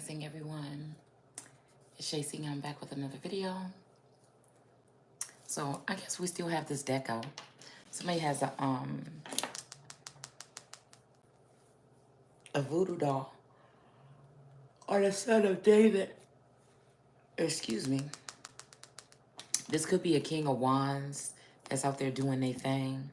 Rising, everyone. It's Shay Singh. I'm back with another video. So I guess we still have this deck out. Somebody has a voodoo doll or the son of David. Excuse me. This could be a King of Wands that's out there doing their thing.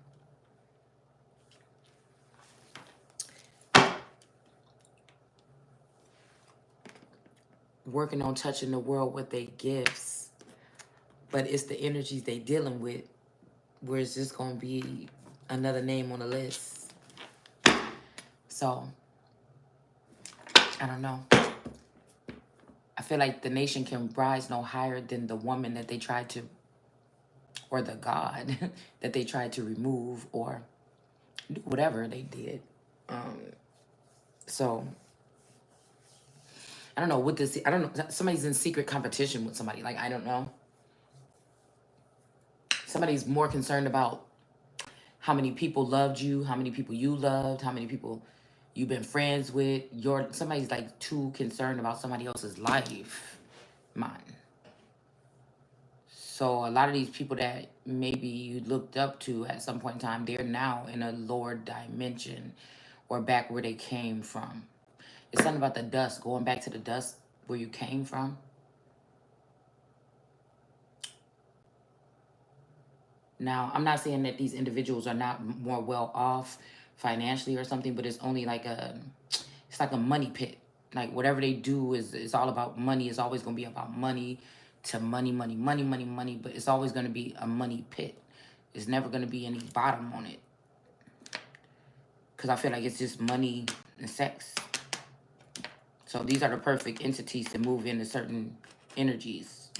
Working on touching the world with their gifts. But it's the energies they dealing with where it's just going to be another name on the list. So, I don't know. I feel like the nation can rise no higher than the woman that they tried to, or the God that they tried to remove or do whatever they did. So, I don't know what this, I don't know, somebody's in secret competition with somebody. Like, I don't know. Somebody's more concerned about how many people loved you, how many people you loved, how many people you've been friends with. Somebody's like too concerned about somebody else's life. Mine. So a lot of these people that maybe you looked up to at some point in time, they're now in a lower dimension or back where they came from. It's something about the dust, going back to the dust where you came from. Now, I'm not saying that these individuals are not more well off financially or something, but it's only like it's like a money pit. Like whatever they do is all about money. It's always going to be about money to money, money, money, money, money. But it's always going to be a money pit. There's never going to be any bottom on it. Because I feel like it's just money and sex. So these are the perfect entities to move into certain energies.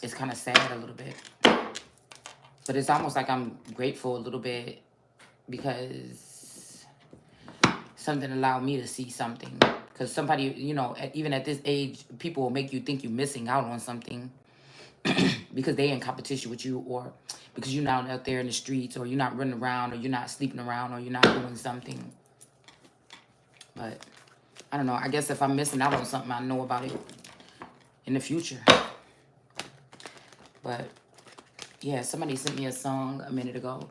It's kind of sad a little bit. But it's almost like I'm grateful a little bit because something allowed me to see something. Because somebody, you know, even at this age, people will make you think you're missing out on something because they're in competition with you, or because you're not out there in the streets, or you're not running around, or you're not sleeping around, or you're not doing something. But I don't know. I guess if I'm missing out on something, I know about it in the future. But yeah, somebody sent me a song a minute ago.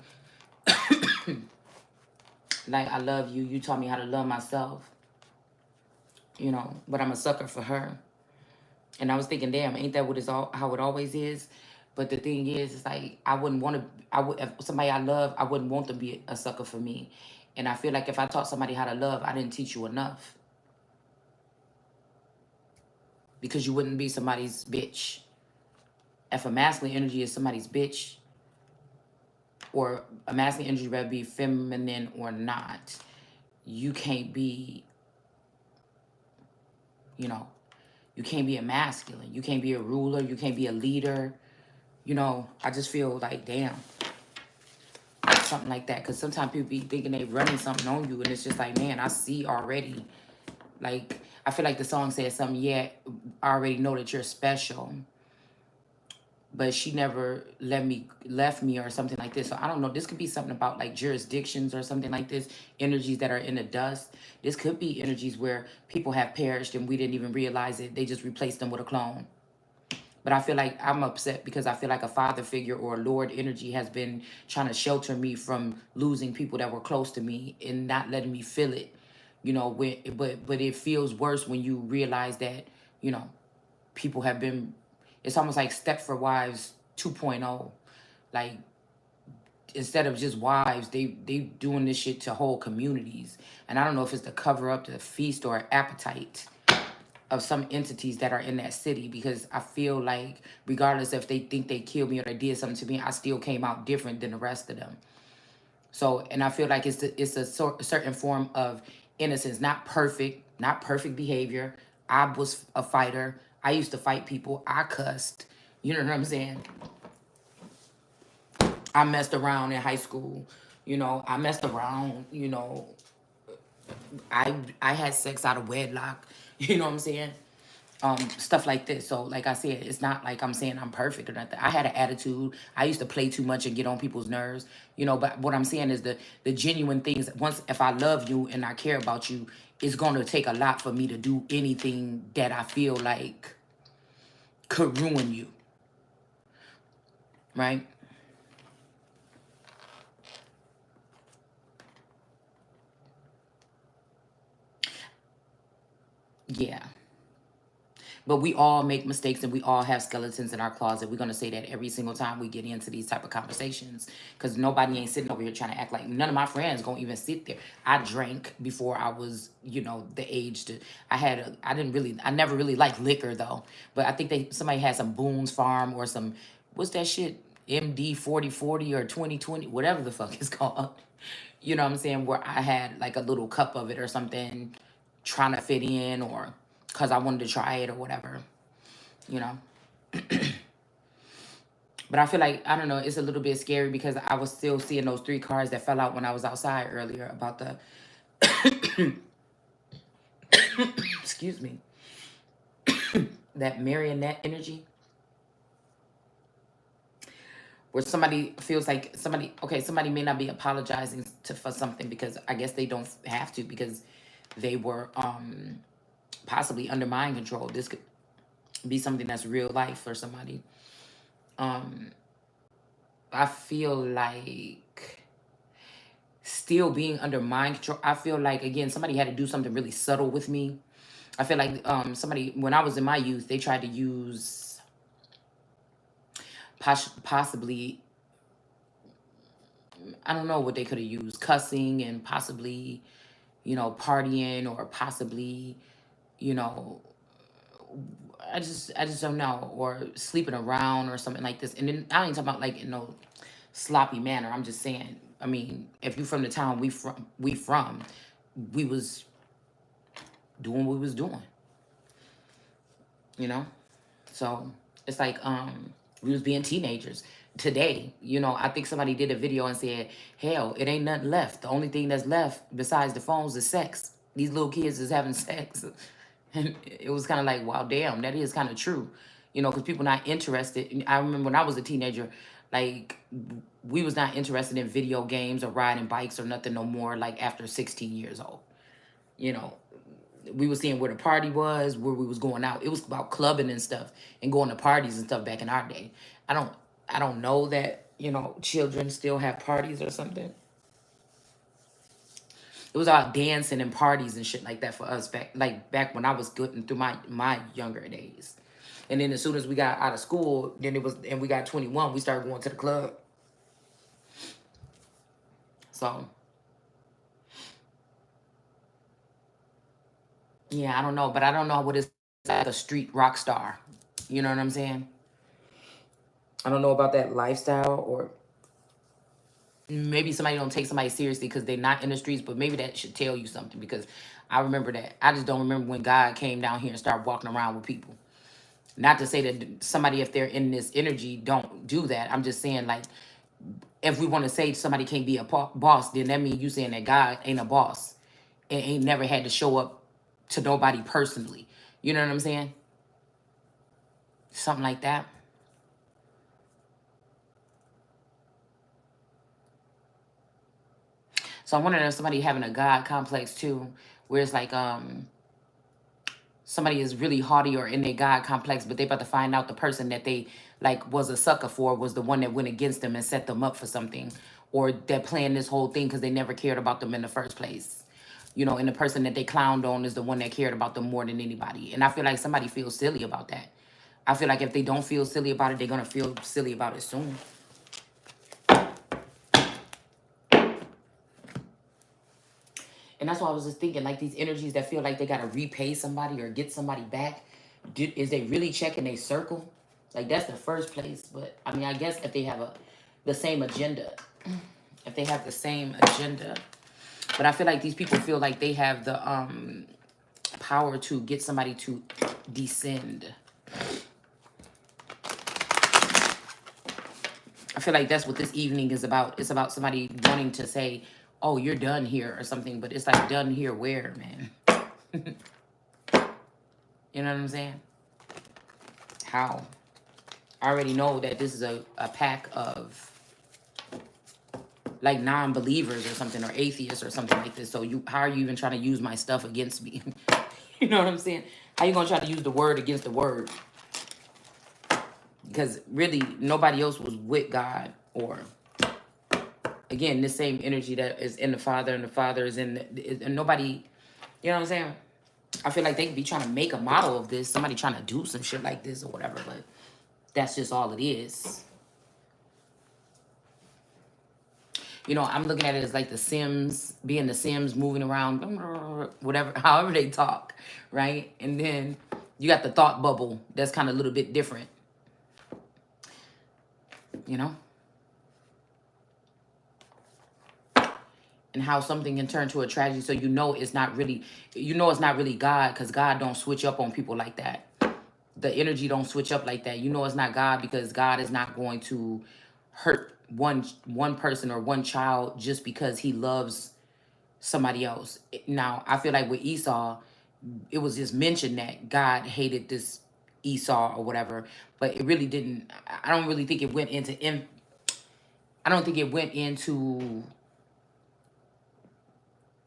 Like, I love you. You taught me how to love myself. You know, but I'm a sucker for her. And I was thinking, damn, ain't that what how it always is? But the thing is, it's like, I wouldn't want to, if somebody I love, I wouldn't want to be a sucker for me. And I feel like if I taught somebody how to love, I didn't teach you enough. Because you wouldn't be somebody's bitch. If a masculine energy is somebody's bitch, or a masculine energy, whether it be feminine or not, you can't be, you know, you can't be a masculine. You can't be a ruler. You can't be a leader. You know, I just feel like, damn, something like that. Because sometimes people be thinking they running something on you, and it's just like, man, I see already. Like, I feel like the song says something, yeah, I already know that you're special. But she never left me or something like this. So I don't know. This could be something about like jurisdictions or something like this. Energies that are in the dust. This could be energies where people have perished and we didn't even realize it. They just replaced them with a clone. But I feel like I'm upset because I feel like a father figure or a Lord energy has been trying to shelter me from losing people that were close to me and not letting me feel it. You know, but it feels worse when you realize that, you know, people have been, it's almost like Stepford Wives 2.0. Like, instead of just wives, they doing this shit to whole communities. And I don't know if it's to cover up the feast or appetite of some entities that are in that city, because I feel like regardless if they think they killed me or they did something to me, I still came out different than the rest of them. So, and I feel like it's a certain form of innocence, not perfect behavior. I was a fighter. I used to fight people. I cussed. You know what I'm saying? I messed around in high school. You know, I messed around. You know, I had sex out of wedlock. You know what I'm saying? Stuff like this. So, like I said, it's not like I'm saying I'm perfect or nothing. I had an attitude. I used to play too much and get on people's nerves, you know. But what I'm saying is the genuine things. Once, if I love you and I care about you, it's going to take a lot for me to do anything that I feel like could ruin you, right? Yeah. But we all make mistakes and we all have skeletons in our closet. We're going to say that every single time we get into these type of conversations, because nobody ain't sitting over here trying to act like, none of my friends going to even sit there. I drank before I was, you know, the age to, I never really liked liquor though. But I think somebody had some Boone's Farm or some, what's that shit? MD 4040 or 2020, whatever the fuck it's called. You know what I'm saying? Where I had like a little cup of it or something, trying to fit in, or because I wanted to try it or whatever, you know. But I feel like, I don't know, it's a little bit scary because I was still seeing those 3 cars that fell out when I was outside earlier about the, excuse me, that marionette energy. Where somebody feels like somebody may not be apologizing for something because I guess they don't have to, because they were possibly under mind control. This could be something that's real life for somebody. I feel like still being under mind control. I feel like, again, somebody had to do something really subtle with me. I feel like somebody, when I was in my youth, they tried to use possibly, I don't know what they could have used, cussing and possibly, you know, partying, or possibly, you know, I just don't know, or sleeping around or something like this. And then I ain't talking about like in no sloppy manner. I'm just saying, I mean, if you from the town we was doing what we was doing, you know? So it's like we was being teenagers. Today, you know, I think somebody did a video and said, hell, it ain't nothing left. The only thing that's left besides the phones is sex. These little kids is having sex. And it was kind of like, wow, damn, that is kind of true. You know, because people not interested. I remember when I was a teenager, like, we was not interested in video games or riding bikes or nothing no more, like, after 16 years old. You know, we was seeing where the party was, where we was going out. It was about clubbing and stuff and going to parties and stuff back in our day. I don't know that, you know, children still have parties or something. It was all dancing and parties and shit like that for us back when I was going through my younger days. And then as soon as we got out of school, and we got 21, we started going to the club. So yeah, I don't know, but I don't know what it's like a street rock star. You know what I'm saying? I don't know about that lifestyle, or maybe somebody don't take somebody seriously because they're not in the streets, but maybe that should tell you something, because I remember that. I just don't remember when God came down here and started walking around with people. Not to say that somebody, if they're in this energy, don't do that. I'm just saying, like, if we want to say somebody can't be a boss, then that means you saying that God ain't a boss and ain't never had to show up to nobody personally. You know what I'm saying? Something like that. So I wonder if somebody having a God complex too, where it's like somebody is really haughty or in their God complex, but they about to find out the person that they like was a sucker for was the one that went against them and set them up for something, or they're playing this whole thing because they never cared about them in the first place. You know, and the person that they clowned on is the one that cared about them more than anybody. And I feel like somebody feels silly about that. I feel like if they don't feel silly about it, they're gonna feel silly about it soon. And that's why I was just thinking, like, these energies that feel like they gotta repay somebody or get somebody back, is they really checking their circle? Like, that's the first place. But I mean, I guess if they have the same agenda, if they have the same agenda, but I feel like these people feel like they have the power to get somebody to descend. I feel like that's what this evening is about. It's about somebody wanting to say, oh, you're done here or something. But it's like, done here where, man? You know what I'm saying? How? I already know that this is a pack of like non-believers or something, or atheists or something like this. So how are you even trying to use my stuff against me? You know what I'm saying? How you gonna try to use the word against the word? Because really, nobody else was with God, or again, this same energy that is in the Father, and the Father is in and nobody. You know what I'm saying? I feel like they could be trying to make a model of this. Somebody trying to do some shit like this or whatever, but that's just all it is. You know, I'm looking at it as like the Sims, being the Sims, moving around, whatever, however they talk, right? And then you got the thought bubble that's kind of a little bit different, you know? And how something can turn to a tragedy. So you know it's not really, it's not really God, because God don't switch up on people like that. The energy don't switch up like that. You know it's not God, because God is not going to hurt one person or one child just because he loves somebody else. Now, I feel like with Esau, it was just mentioned that God hated this Esau or whatever, but it really didn't. I don't really think it went into. I don't think it went into.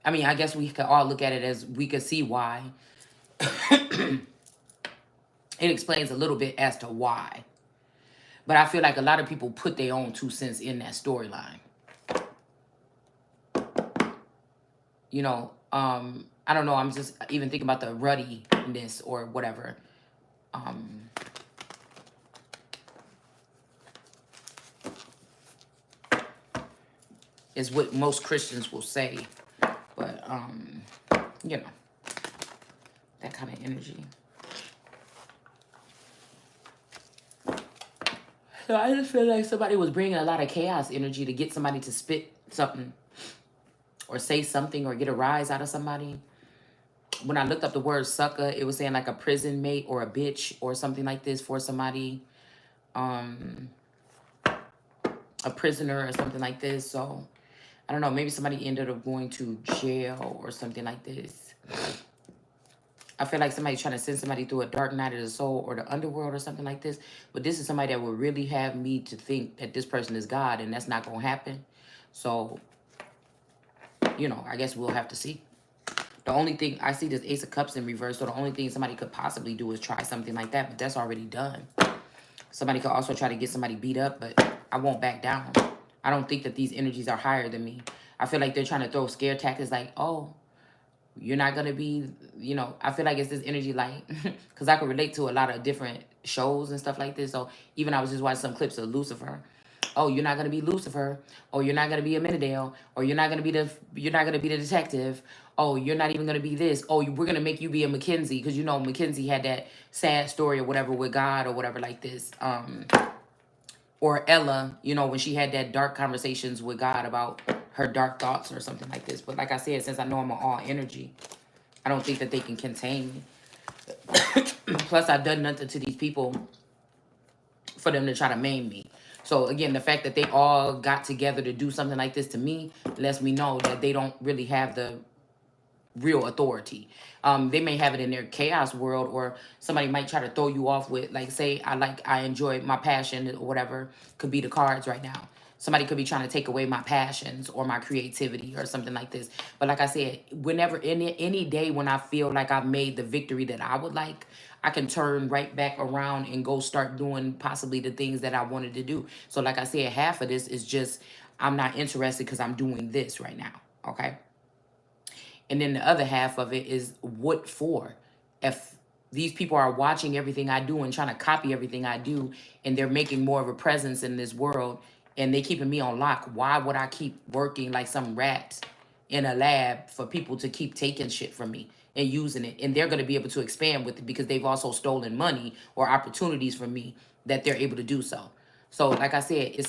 I mean, I guess we could all look at it as we could see why. It explains a little bit as to why. But I feel like a lot of people put their own 2 cents in that storyline. You know, I don't know. I'm just even thinking about the ruddiness or whatever. Is what most Christians will say. But, you know, that kind of energy. So I just feel like somebody was bringing a lot of chaos energy to get somebody to spit something or say something or get a rise out of somebody. When I looked up the word sucker, it was saying like a prison mate or a bitch or something like this for somebody. A prisoner or something like this. So I don't know, maybe somebody ended up going to jail or something like this. I feel like somebody's trying to send somebody through a dark night of the soul or the underworld or something like this. But this is somebody that would really have me to think that this person is God, and that's not going to happen. So, you know, I guess we'll have to see. The only thing, I see this Ace of Cups in reverse, so the only thing somebody could possibly do is try something like that, but that's already done. Somebody could also try to get somebody beat up, but I won't back down. I don't think that these energies are higher than me. I feel like they're trying to throw scare tactics like, oh, you're not going to be, you know, I feel like it's this energy like, because I can relate to a lot of different shows and stuff like this. So even I was just watching some clips of Lucifer. Oh, you're not going to be Lucifer. Oh, you're not going to be a Menadale. Or you're not going to be the detective. Oh, you're not even going to be this. Oh, we're going to make you be a Mackenzie, because you know Mackenzie had that sad story or whatever with God or whatever like this. Or Ella, you know, when she had that dark conversations with God about her dark thoughts or something like this. But like I said, since I know I'm an all energy, I don't think that they can contain me. Plus, I've done nothing to these people for them to try to maim me. So again, the fact that they all got together to do something like this to me lets me know that they don't really have the real authority. They may have it in their chaos world, or somebody might try to throw you off with, like, say, I enjoy my passion or whatever, could be the cards right now. Somebody could be trying to take away my passions or my creativity or something like this. But like I said, whenever, any day when I feel like I've made the victory that I would like, I can turn right back around and go start doing possibly the things that I wanted to do. So like I said, half of this is just, I'm not interested because I'm doing this right now. Okay. And then the other half of it is what for? If these people are watching everything I do and trying to copy everything I do, and they're making more of a presence in this world, and they keeping me on lock, why would I keep working like some rat in a lab for people to keep taking shit from me and using it? And they're going to be able to expand with it because they've also stolen money or opportunities from me that they're able to do so. So like I said,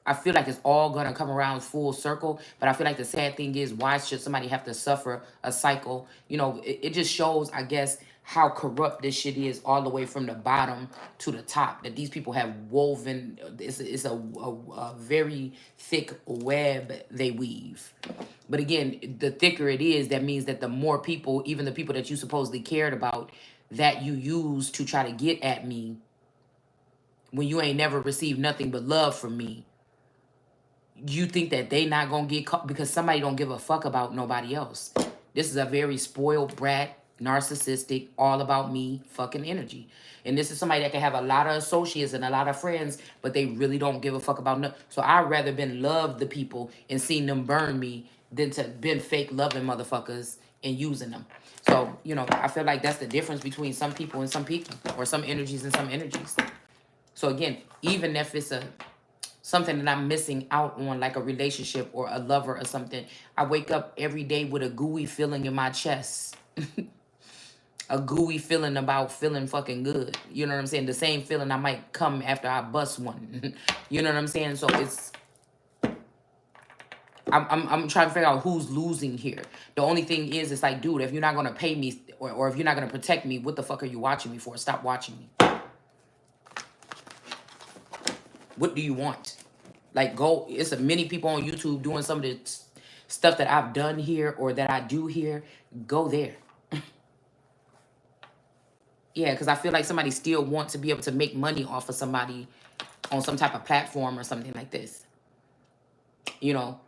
I feel like it's all going to come around full circle. But I feel like the sad thing is, why should somebody have to suffer a cycle? You know, it just shows, I guess, how corrupt this shit is all the way from the bottom to the top. That these people have woven, it's a very thick web they weave. But again, the thicker it is, that means that the more people, even the people that you supposedly cared about, that you use to try to get at me when you ain't never received nothing but love from me, you think that they not gonna get caught because somebody don't give a fuck about nobody else. This is a very spoiled brat, narcissistic, all about me fucking energy. And this is somebody that can have a lot of associates and a lot of friends, but they really don't give a fuck about no. So I'd rather been love the people and seen them burn me than to been fake loving motherfuckers and using them. So, you know, I feel like that's the difference between some people and some people, or some energies and some energies. So again, even if it's a something that I'm missing out on, like a relationship or a lover or something, I wake up every day with a gooey feeling in my chest. A gooey feeling about feeling fucking good. You know what I'm saying? The same feeling I might come after I bust one. You know what I'm saying? So it's, I'm trying to figure out who's losing here. The only thing is, it's like, dude, if you're not gonna pay me, or if you're not gonna protect me, what the fuck are you watching me for? Stop watching me. What do you want? Like, go, it's a many people on YouTube doing some of the stuff that I've done here or that I do here. Go there. Yeah, because I feel like somebody still wants to be able to make money off of somebody on some type of platform or something like this. You know,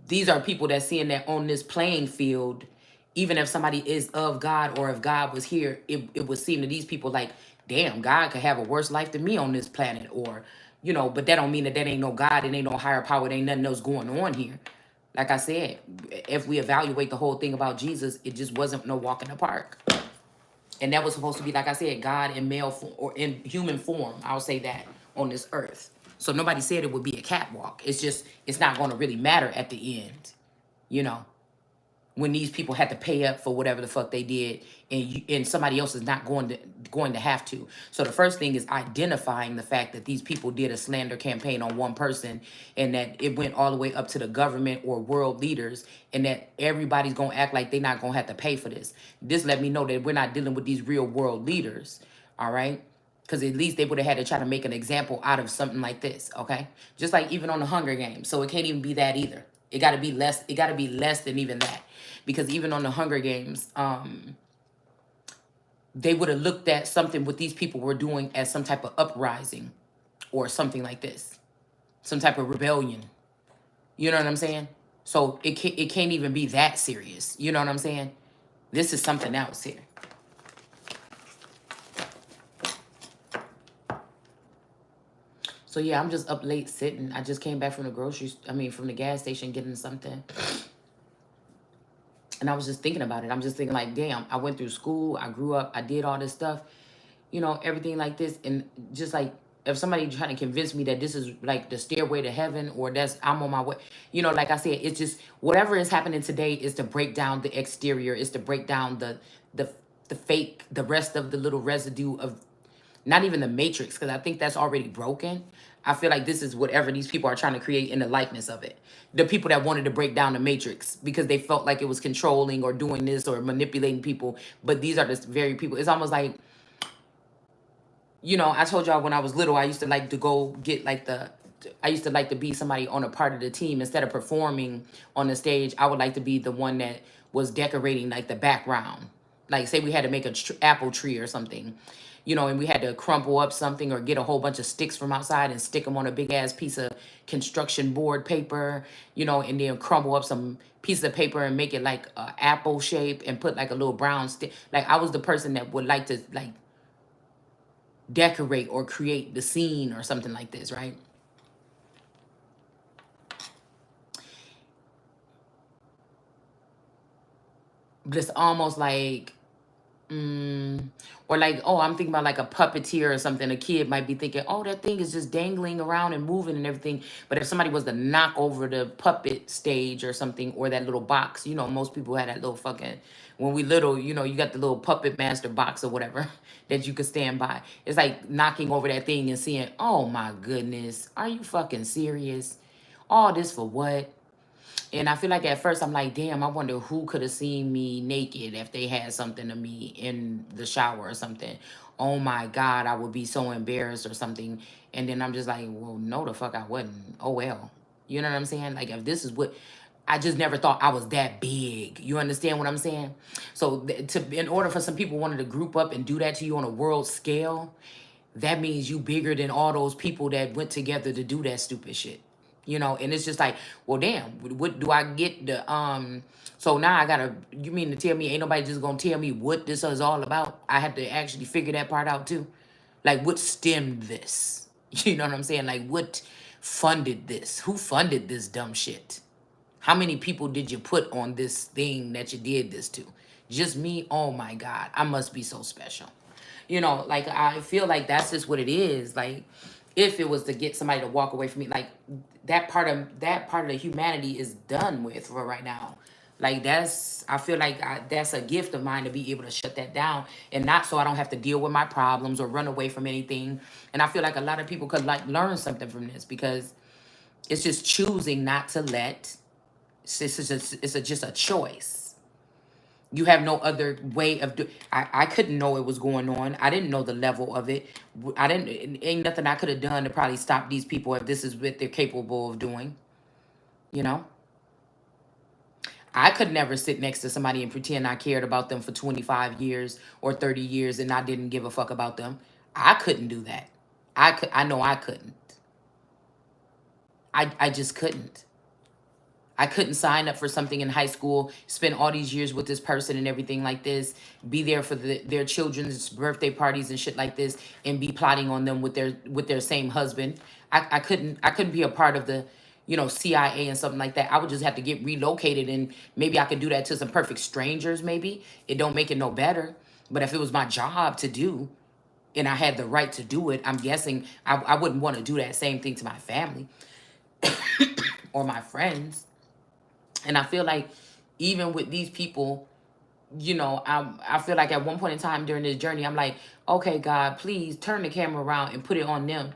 these are people that seeing that on this playing field, even if somebody is of God, or if God was here, it would seem to these people like, damn, God could have a worse life than me on this planet. Or, you know, but that don't mean that that ain't no God, it ain't no higher power, there ain't nothing else going on here. Like I said, if we evaluate the whole thing about Jesus, it just wasn't no walk in the park. And that was supposed to be, like I said, God in male form, or in human form, I'll say that, on this earth. So nobody said it would be a catwalk. It's just, it's not going to really matter at the end, you know, when these people had to pay up for whatever the fuck they did, and somebody else is not going to have to. So the first thing is identifying the fact that these people did a slander campaign on one person, and that it went all the way up to the government or world leaders, and that everybody's going to act like they're not going to have to pay for this. This let me know that we're not dealing with these real world leaders, all right? Because at least they would have had to try to make an example out of something like this, okay? Just like even on the Hunger Games. So it can't even be that either. It got to be less. It got to be less than even that. Because even on the Hunger Games, they would have looked at something what these people were doing as some type of uprising or something like this. Some type of rebellion. You know what I'm saying? So it can't even be that serious. You know what I'm saying? This is something else here. So yeah, I'm just up late sitting. I just came back from from the gas station getting something. And I was just thinking about it. I'm just thinking like, damn, I went through school. I grew up. I did all this stuff. You know, everything like this. And just like, if somebody trying to convince me that this is like the stairway to heaven, or that's, I'm on my way. You know, like I said, it's just, whatever is happening today is to break down the exterior. Is to break down the fake, the rest of the little residue of, not even the matrix, because I think that's already broken. I feel like this is whatever these people are trying to create in the likeness of it. The people that wanted to break down the matrix because they felt like it was controlling or doing this or manipulating people. But these are the very people. It's almost like, you know, I told y'all when I was little, I used to like to go get like I used to like to be somebody on a part of the team. Instead of performing on the stage, I would like to be the one that was decorating like the background. Like, say we had to make a apple tree or something, you know, and we had to crumple up something or get a whole bunch of sticks from outside and stick them on a big ass piece of construction board paper, you know, and then crumble up some piece of paper and make it like a apple shape and put like a little brown stick. Like, I was the person that would like to like decorate or create the scene or something like this, right? But it's almost like, or like, oh, I'm thinking about like a puppeteer or something. A kid might be thinking, oh, that thing is just dangling around and moving and everything. But if somebody was to knock over the puppet stage or something, or that little box, you know, most people had that little fucking, when we little, you know, you got the little puppet master box or whatever that you could stand by. It's like knocking over that thing and seeing, oh my goodness, are you fucking serious? All this for what? And I feel like at first I'm like, damn, I wonder who could have seen me naked if they had something of me in the shower or something. Oh my God, I would be so embarrassed or something. And then I'm just like, well, no, the fuck I wouldn't. Oh well. You know what I'm saying? Like, if this is what, I just never thought I was that big. You understand what I'm saying? So in order for some people wanted to group up and do that to you on a world scale, that means you bigger than all those people that went together to do that stupid shit. You know, and it's just like, well, damn, what do I get the so now I gotta, you mean to tell me ain't nobody just gonna tell me what this is all about? I have to actually figure that part out too. Like, what stemmed this? You know what I'm saying? Like, what funded this? Who funded this dumb shit? How many people did you put on this thing that you did this to? Just me? Oh my God, I must be so special. You know, like I feel like that's just what it is. Like, if it was to get somebody to walk away from me, like that part of the humanity is done with for right now. Like I feel like that's a gift of mine to be able to shut that down and not so I don't have to deal with my problems or run away from anything. And I feel like a lot of people could like learn something from this because it's just choosing not to let. Just a choice. You have no other way of do. I couldn't know it was going on. I didn't know the level of it. I didn't. Ain't nothing I could have done to probably stop these people if this is what they're capable of doing. You know, I could never sit next to somebody and pretend I cared about them for 25 years or 30 years and I didn't give a fuck about them. I couldn't do that. I know I couldn't. I just couldn't. I couldn't sign up for something in high school, spend all these years with this person and everything like this, be there for their children's birthday parties and shit like this, and be plotting on them with their same husband. I couldn't be a part of the, CIA and something like that. I would just have to get relocated, and maybe I could do that to some perfect strangers. Maybe it don't make it no better. But if it was my job to do, and I had the right to do it, I'm guessing I wouldn't want to do that same thing to my family or my friends. And I feel like even with these people, I feel like at one point in time during this journey, I'm like, okay, God, please turn the camera around and put it on them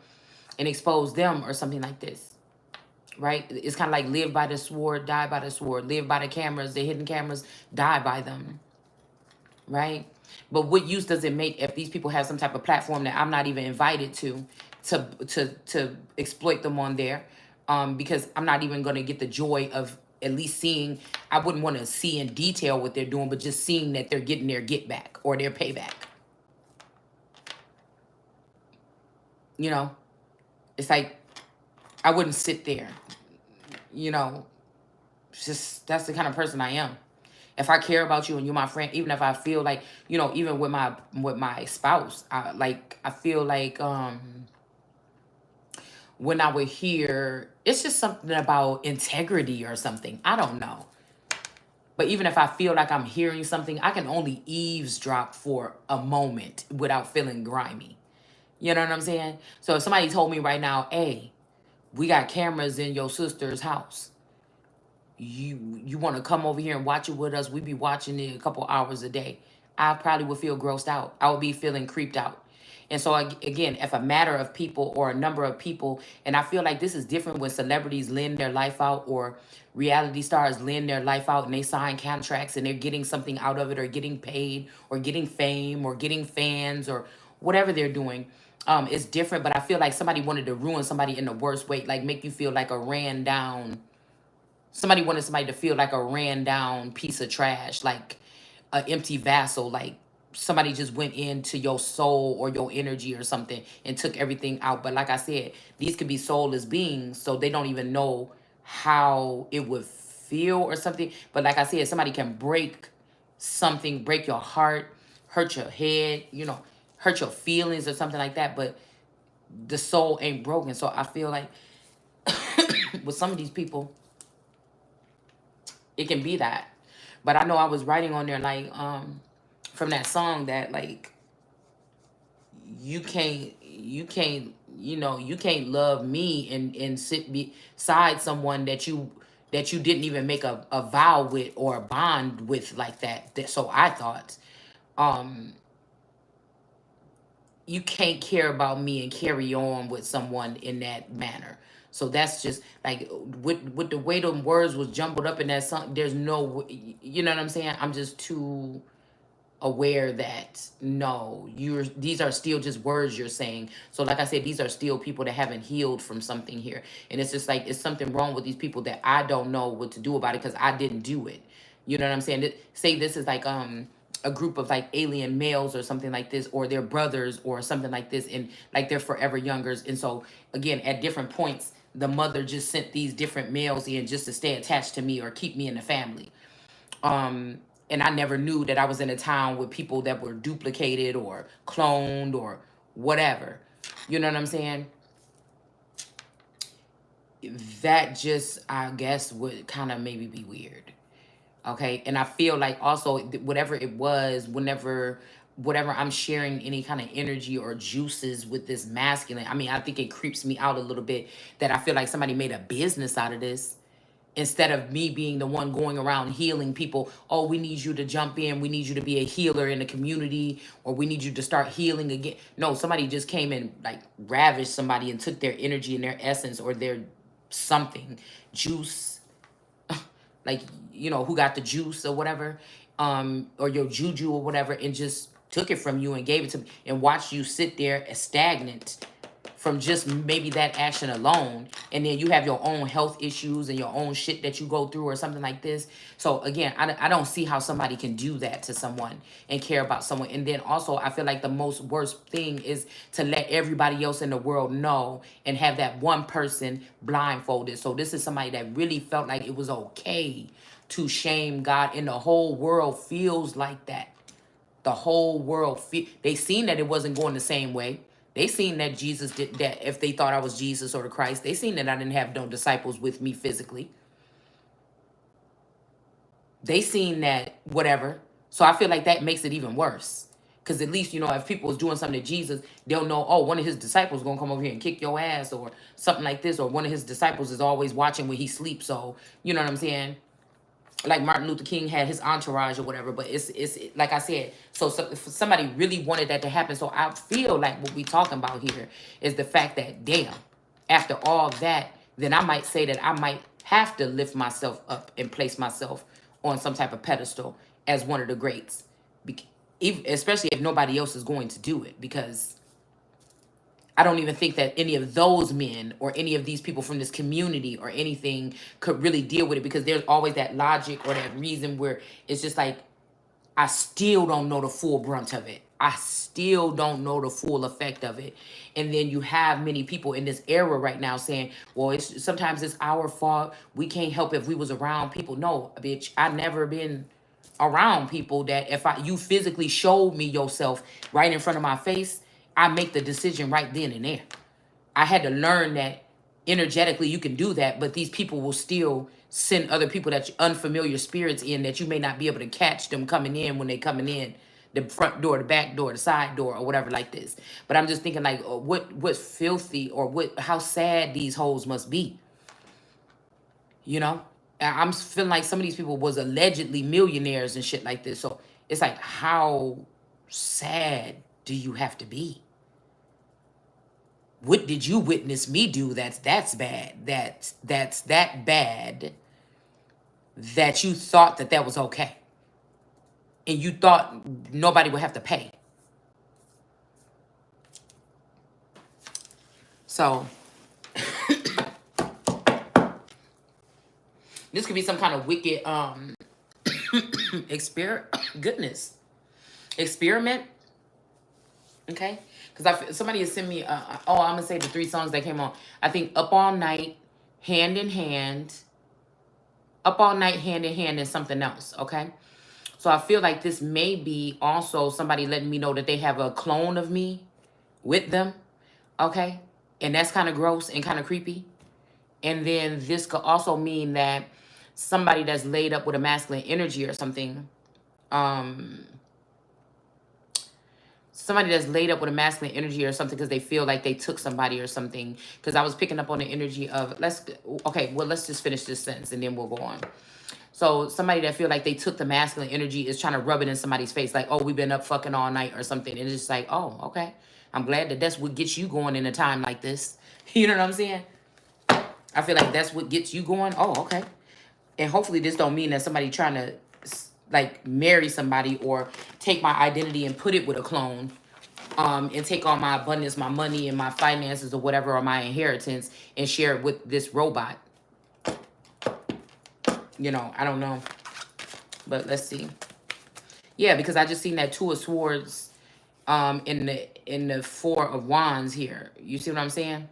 and expose them or something like this. Right? It's kind of like live by the sword, die by the sword, live by the cameras, the hidden cameras, die by them. Right? But what use does it make if these people have some type of platform that I'm not even invited to exploit them on there? Because I'm not even going to get the joy of at least seeing. I wouldn't want to see in detail what they're doing, but just seeing that they're getting their get back or their payback. You know, it's like I wouldn't sit there. You know, it's just that's the kind of person I am. If I care about you and you're my friend, even if I feel like, even with my spouse, I feel like when I would hear, it's just something about integrity or something. I don't know. But even if I feel like I'm hearing something, I can only eavesdrop for a moment without feeling grimy. You know what I'm saying? So if somebody told me right now, hey, we got cameras in your sister's house. You want to come over here and watch it with us? We be watching it a couple hours a day. I probably would feel grossed out. I would be feeling creeped out. And so again, if a matter of people or a number of people, and I feel like this is different when celebrities lend their life out or reality stars lend their life out and they sign contracts and they're getting something out of it or getting paid or getting fame or getting fans or whatever they're doing. It's different, but I feel like somebody wanted to ruin somebody in the worst way, like make you feel like a ran down. Somebody wanted somebody to feel like a ran down piece of trash, like an empty vessel, like somebody just went into your soul or your energy or something and took everything out. But like I said, these could be soulless beings, so they don't even know how it would feel or something. But like I said, somebody can break something, break your heart, hurt your head, hurt your feelings or something like that. But the soul ain't broken. So I feel like with some of these people, it can be that. But I know I was writing on there like from that song that like you can't love me and sit beside someone that you didn't even make a vow with or a bond with like that. So I thought um you can't care about me and carry on with someone in that manner. So that's just like with the way them words was jumbled up in that song. There's no, you know what I'm saying? I'm just too aware that no, these are still just words you're saying. So like I said, these are still people that haven't healed from something here, and it's just like it's something wrong with these people that I don't know what to do about it because I didn't do it. You know what I'm saying? Say this is like a group of like alien males or something like this, or their brothers or something like this, and like they're forever youngers. And so again, at different points, the mother just sent these different males in just to stay attached to me or keep me in the family. And I never knew that I was in a town with people that were duplicated or cloned or whatever. You know what I'm saying? That just, I guess, would kind of maybe be weird. Okay. And I feel like also whatever it was, whatever I'm sharing any kind of energy or juices with this masculine, I mean, I think it creeps me out a little bit that I feel like somebody made a business out of this instead of me being the one going around healing people. Oh, we need you to jump in. We need you to be a healer in the community, or we need you to start healing again. No, somebody just came and like ravished somebody and took their energy and their essence or their something, juice, like, you know, who got the juice or whatever, or your juju or whatever, and just took it from you and gave it to me and watched you sit there as stagnant from just maybe that action alone. And then you have your own health issues and your own shit that you go through or something like this. So again, I don't see how somebody can do that to someone and care about someone. And then also I feel like the most worst thing is to let everybody else in the world know and have that one person blindfolded. So this is somebody that really felt like it was okay to shame God, and the whole world feels like that. The whole world, they seen that it wasn't going the same way. They seen that Jesus did that. If they thought I was Jesus or the Christ, they seen that I didn't have no disciples with me physically. They seen that whatever. So I feel like that makes it even worse. Because at least, you know, if people was doing something to Jesus, they'll know, oh, one of his disciples going to come over here and kick your ass or something like this. Or one of his disciples is always watching when he sleeps. So, you know what I'm saying? Like Martin Luther King had his entourage or whatever, but it's like I said, so if somebody really wanted that to happen. So I feel like what we talking about here is the fact that, damn, after all that, then I might say that I might have to lift myself up and place myself on some type of pedestal as one of the greats, especially if nobody else is going to do it, because I don't even think that any of those men or any of these people from this community or anything could really deal with it, because there's always that logic or that reason where it's just like, I still don't know the full brunt of it. I still don't know the full effect of it. And then you have many people in this era right now saying, well, sometimes it's our fault. We can't help if we was around people. No, bitch, I never been around people that if you physically showed me yourself right in front of my face, I make the decision right then and there. I had to learn that energetically you can do that, but these people will still send other people that unfamiliar spirits in that you may not be able to catch them coming in when they coming in the front door, the back door, the side door, or whatever like this. But I'm just thinking like, what filthy or how sad these hoes must be. You know, I'm feeling like some of these people was allegedly millionaires and shit like this. So it's like, how sad do you have to be? What did you witness me do that's bad? That's that bad that you thought that was okay. And you thought nobody would have to pay. So this could be some kind of wicked experiment. Okay? Because somebody has sent me, I'm going to say the 3 songs that came on. I think Up All Night, Hand in Hand, Up All Night, Hand in Hand, and something else, okay? So I feel like this may be also somebody letting me know that they have a clone of me with them, okay? And that's kind of gross and kind of creepy. And then this could also mean that somebody that's laid up with a masculine energy or something, somebody that's laid up with a masculine energy or something because they feel like they took somebody or something. Because I was picking up on the energy of, let's just finish this sentence and then we'll go on. So somebody that feel like they took the masculine energy is trying to rub it in somebody's face. Like, oh, we've been up fucking all night or something. And it's just like, oh, okay. I'm glad that's what gets you going in a time like this. You know what I'm saying? I feel like that's what gets you going. Oh, okay. And hopefully this don't mean that somebody trying to like marry somebody or take my identity and put it with a clone, and take all my abundance, my money and my finances or whatever, or my inheritance, and share it with this robot. You know, I don't know. But let's see. Yeah, because I just seen that Two of Swords in the Four of Wands here. You see what I'm saying?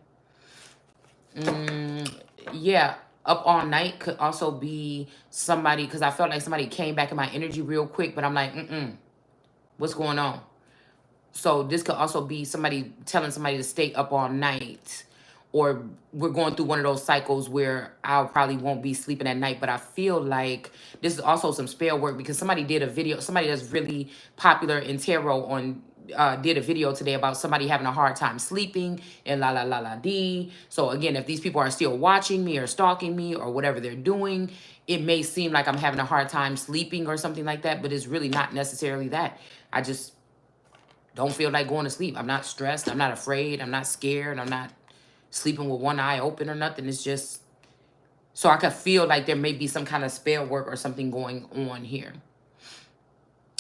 Yeah, up all night could also be somebody, because I felt like somebody came back in my energy real quick, but I'm like, what's going on? So this could also be somebody telling somebody to stay up all night, or we're going through one of those cycles where I probably won't be sleeping at night. But I feel like this is also some spell work, because somebody did a video, somebody that's really popular in tarot on did a video today about somebody having a hard time sleeping and la la la la dee. So again, if these people are still watching me or stalking me or whatever they're doing, it may seem like I'm having a hard time sleeping or something like that, but it's really not necessarily that. I just don't feel like going to sleep. I'm not stressed. I'm not afraid. I'm not scared. I'm not sleeping with one eye open or nothing. It's just, so I could feel like there may be some kind of spell work or something going on here.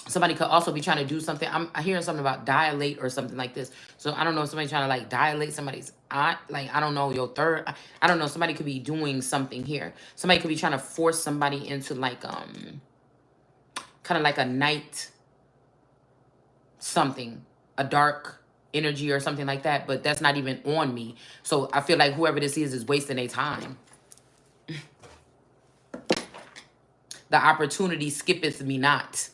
Somebody could also be trying to do something. I'm hearing something about dilate or something like this. So I don't know if somebody's trying to like dilate somebody's eye. Like, I don't know, your third. I don't know. Somebody could be doing something here. Somebody could be trying to force somebody into like, kind of like a night something, a dark energy or something like that, but that's not even on me. So I feel like whoever this is wasting their time. The opportunity skippeth me not.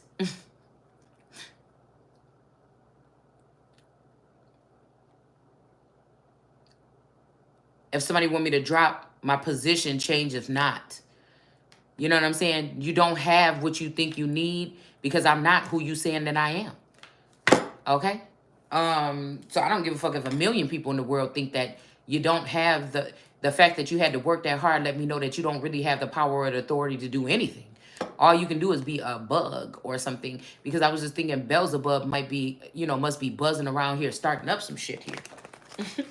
If somebody want me to drop, my position changeth not. You know what I'm saying? You don't have what you think you need, because I'm not who you saying that I am. Okay? So I don't give a fuck if a million people in the world think that you don't have the fact that you had to work that hard. Let me know that you don't really have the power or the authority to do anything. All you can do is be a bug or something. Because I was just thinking Beelzebub might be, must be buzzing around here, starting up some shit here.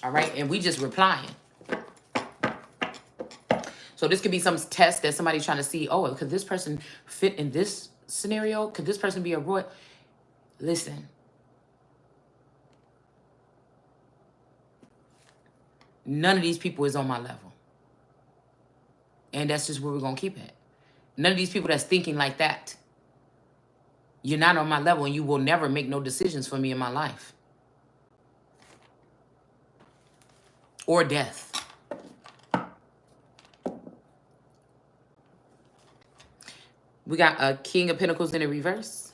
All right, and we just replying. So this could be some test that somebody's trying to see. Oh, could this person fit in this scenario? Could this person be a royal? Listen. None of these people is on my level. And that's just where we're going to keep it. None of these people that's thinking like that. You're not on my level, and you will never make no decisions for me in my life. Or death. We got a King of Pentacles in the reverse.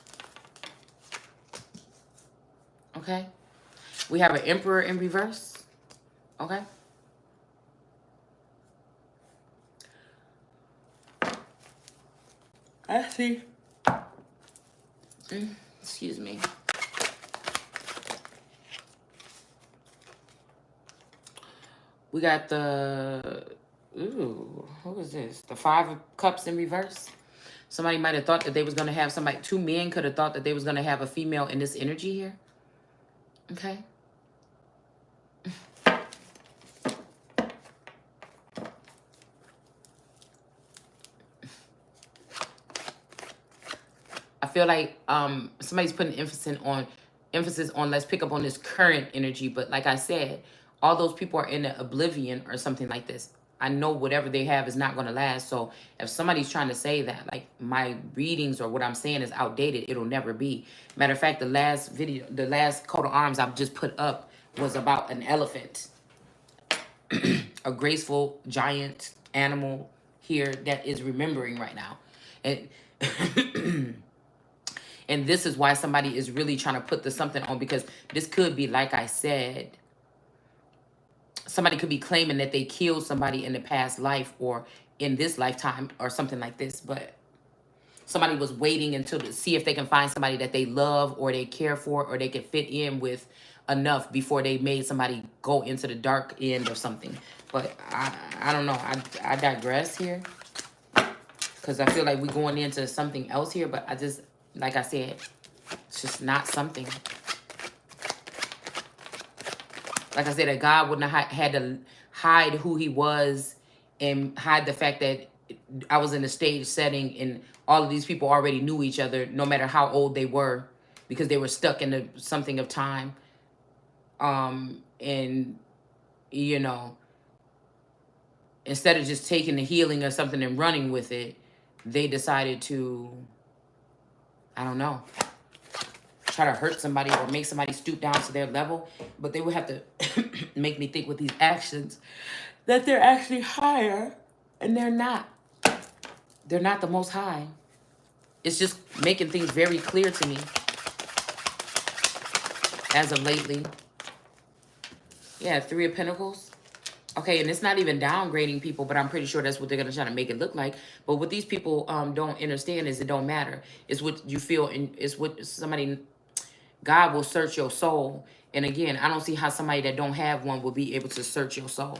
Okay. We have an Emperor in reverse. Okay. I see. Excuse me. We got the, who is this? The Five of Cups in reverse. Somebody might have thought that they was going to have somebody, two men could have thought that they was going to have a female in this energy here. Okay. I feel like somebody's putting emphasis on let's pick up on this current energy. But like I said, all those people are in the oblivion or something like this. I know whatever they have is not going to last. So if somebody's trying to say that, like, my readings or what I'm saying is outdated, it'll never be. Matter of fact, the last video, the last coat of arms I've just put up was about an elephant. A graceful giant animal here that is remembering right now. And and this is why somebody is really trying to put this something on, because this could be, like I said, somebody could be claiming that they killed somebody in the past life or in this lifetime or something like this. But somebody was waiting until to see if they can find somebody that they love or they care for or they can fit in with enough before they made somebody go into the dark end of something. But I don't know. I digress here, because I feel like we're going into something else here. But I just, like I said, it's just not something. Like I said, that God wouldn't have had to hide who he was and hide the fact that I was in a stage setting and all of these people already knew each other, no matter how old they were, because they were stuck in something of time. And, you know, instead of just taking the healing or something and running with it, they decided to I don't know. Try to hurt somebody or make somebody stoop down to their level. But they would have to make me think with these actions that they're actually higher. And they're not. They're not the most high. It's just making things very clear to me as of lately. Yeah, Three of Pentacles. Okay, and it's not even downgrading people, but I'm pretty sure that's what they're going to try to make it look like. But what these people don't understand is it don't matter. It's what you feel, and it's what somebody, God will search your soul. And again, I don't see how somebody that don't have one will be able to search your soul.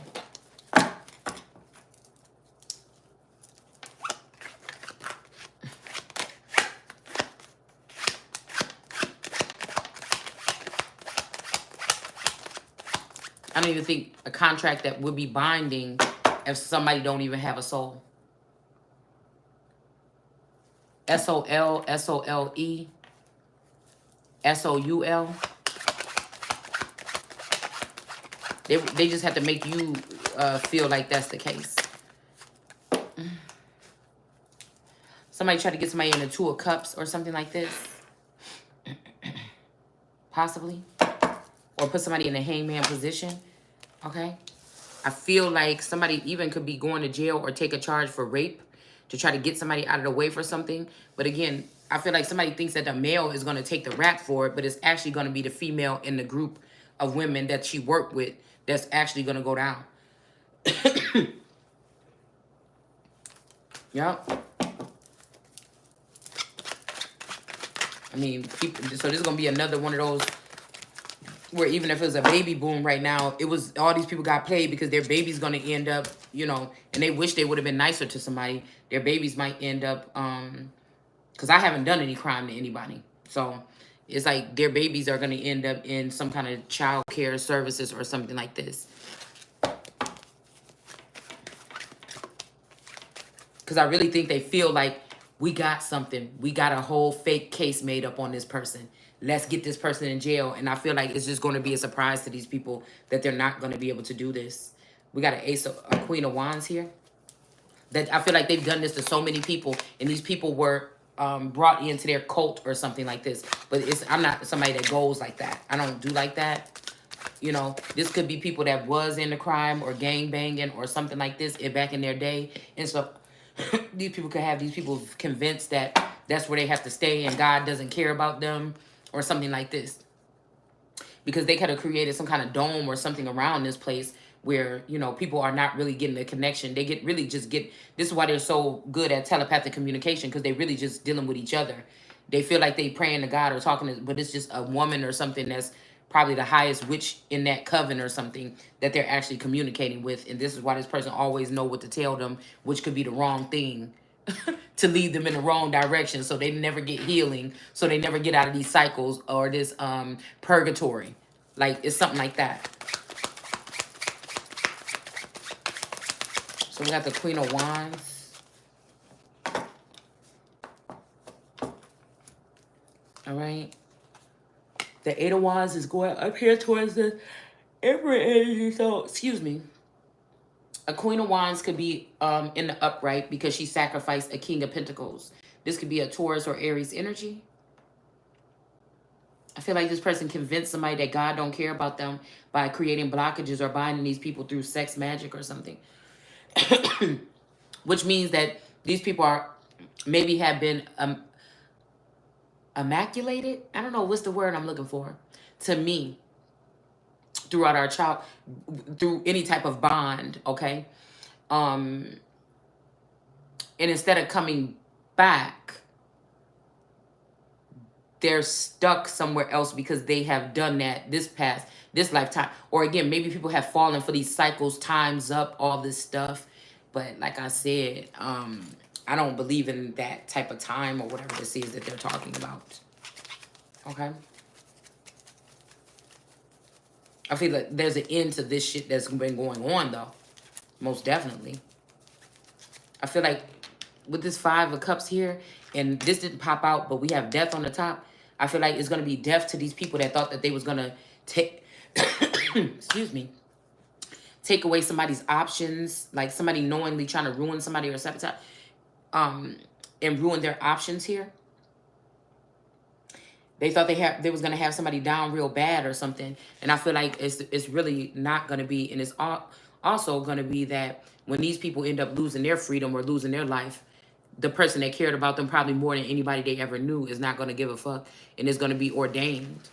I don't even think a contract that would be binding if somebody don't even have a soul. S-O-L, S-O-L-E, S-O-U-L. They just have to make you feel like that's the case. Somebody try to get somebody in the Two of Cups or something like this. Possibly. Or put somebody in a hangman position. Okay. I feel like somebody even could be going to jail or take a charge for rape to try to get somebody out of the way for something. But again, I feel like somebody thinks that the male is going to take the rap for it, but it's actually going to be the female in the group of women that she worked with that's actually going to go down. Yep. I mean, people, so this is going to be another one of those where even if it was a baby boom right now, it was all these people got played because their baby's going to end up, you know, and they wish they would have been nicer to somebody. Their babies might end up, because I haven't done any crime to anybody. So it's like their babies are going to end up in some kind of child care services or something like this. Because I really think they feel like we got something. We got a whole fake case made up on this person. Let's get this person in jail. And I feel like it's just going to be a surprise to these people that they're not going to be able to do this. We got a Queen of Wands here. That I feel like they've done this to so many people. And these people were brought into their cult or something like this. But I'm not somebody that goes like that. I don't do like that. You know, this could be people that was into crime or gang banging or something like this back in their day. And so these people could have these people convinced that that's where they have to stay and God doesn't care about them or something like this. Because they could have created some kind of dome or something around this place where, you know, people are not really getting the connection. They this is why they're so good at telepathic communication, because they really just dealing with each other. They feel like they praying to God or talking to, but it's just a woman or something that's probably the highest witch in that coven or something that they're actually communicating with. And this is why this person always know what to tell them, which could be the wrong thing to lead them in the wrong direction. So they never get healing. So they never get out of these cycles or this purgatory. Like, it's something like that. So we got the Queen of Wands. All right. The Eight of Wands is going up here towards the Empress energy. So, excuse me. A Queen of Wands could be in the upright because she sacrificed a King of Pentacles. This could be a Taurus or Aries energy. I feel like this person convinced somebody that God don't care about them by creating blockages or binding these people through sex magic or something. Which means that these people are maybe have been immaculated. I don't know what's the word I'm looking for. To me, throughout our child, through any type of bond, okay? And instead of coming back, they're stuck somewhere else because they have done that this lifetime. Or again, maybe people have fallen for these cycles, time's up, all this stuff. But like I said, I don't believe in that type of time or whatever this is that they're talking about. Okay? I feel like there's an end to this shit that's been going on, though. Most definitely. I feel like with this Five of Cups here, and this didn't pop out, but we have death on the top. I feel like it's going to be death to these people that thought that they was going to take, excuse me, take away somebody's options, like somebody knowingly trying to ruin somebody or sabotage, and ruin their options here. They thought they was gonna have somebody down real bad or something, and I feel like it's really not gonna be, and it's also gonna be that when these people end up losing their freedom or losing their life, the person that cared about them probably more than anybody they ever knew is not gonna give a fuck, and it's gonna be ordained,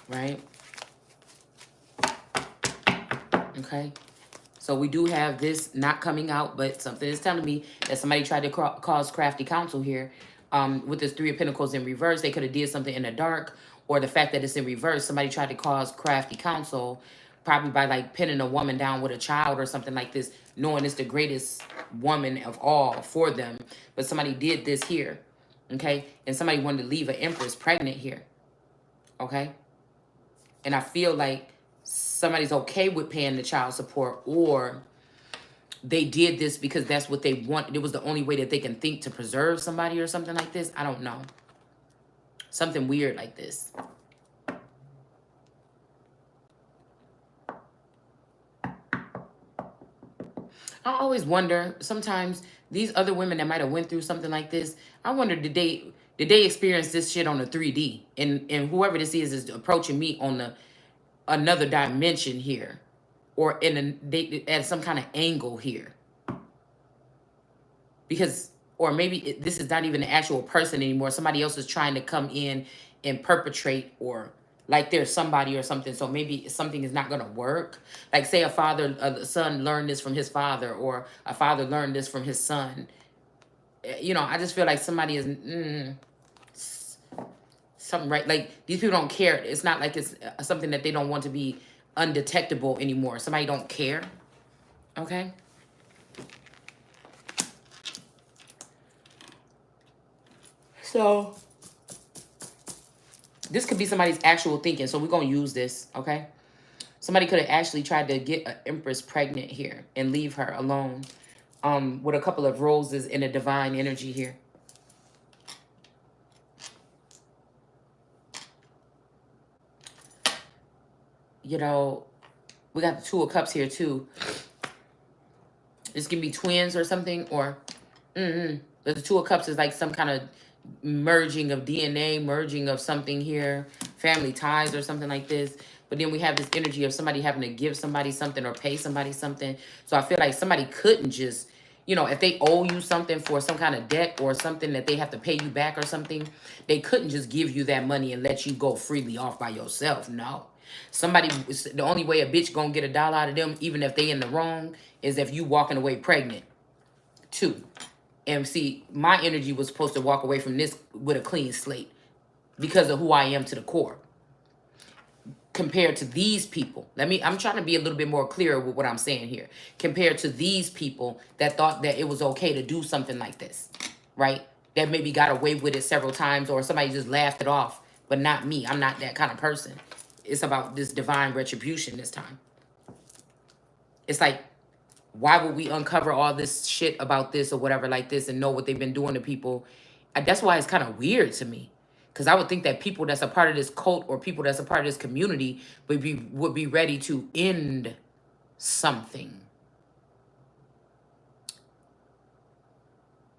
right? Okay. So we do have this not coming out, but something is telling me that somebody tried to cause crafty counsel here. With this Three of Pentacles in reverse, they could have did something in the dark, or the fact that it's in reverse, somebody tried to cause crafty counsel, probably by like pinning a woman down with a child or something like this, knowing it's the greatest woman of all for them. But somebody did this here, okay? And somebody wanted to leave an empress pregnant here, okay? And I feel like somebody's okay with paying the child support, or they did this because that's what they want. It was the only way that they can think to preserve somebody or something like this. I don't know. Something weird like this. I always wonder, sometimes these other women that might have went through something like this, I wonder, did they experience this shit on the 3D? And whoever this is approaching me on the another dimension here, or in they at some kind of angle here, because, or maybe this is not even an actual person anymore. Somebody else is trying to come in and perpetrate, or like there's somebody or something. So maybe something is not going to work. Like say a son learned this from his father, or a father learned this from his son. You know, I just feel like somebody is something, right? Like these people don't care. It's not like it's something that they don't want to be undetectable anymore. Somebody don't care. Okay. So this could be somebody's actual thinking. So we're going to use this, okay? Somebody could have actually tried to get an empress pregnant here and leave her alone with a couple of roses in a divine energy here. You know, we got the Two of Cups here too. This can be twins or something, or the Two of Cups is like some kind of merging of DNA, merging of something here, family ties or something like this. But then we have this energy of somebody having to give somebody something or pay somebody something. So I feel like somebody couldn't just, you know, if they owe you something for some kind of debt or something that they have to pay you back or something, they couldn't just give you that money and let you go freely off by yourself. No. Somebody, the only way a bitch gonna get $1 out of them, even if they in the wrong, is if you walking away pregnant too. And see, my energy was supposed to walk away from this with a clean slate because of who I am to the core. Compared to these people, I'm trying to be a little bit more clear with what I'm saying here. Compared to these people that thought that it was okay to do something like this, right? That maybe got away with it several times, or somebody just laughed it off, but not me. I'm not that kind of person. It's about this divine retribution this time. It's like, why would we uncover all this shit about this or whatever like this and know what they've been doing to people? That's why it's kind of weird to me. Because I would think that people that's a part of this cult or people that's a part of this community would be ready to end something.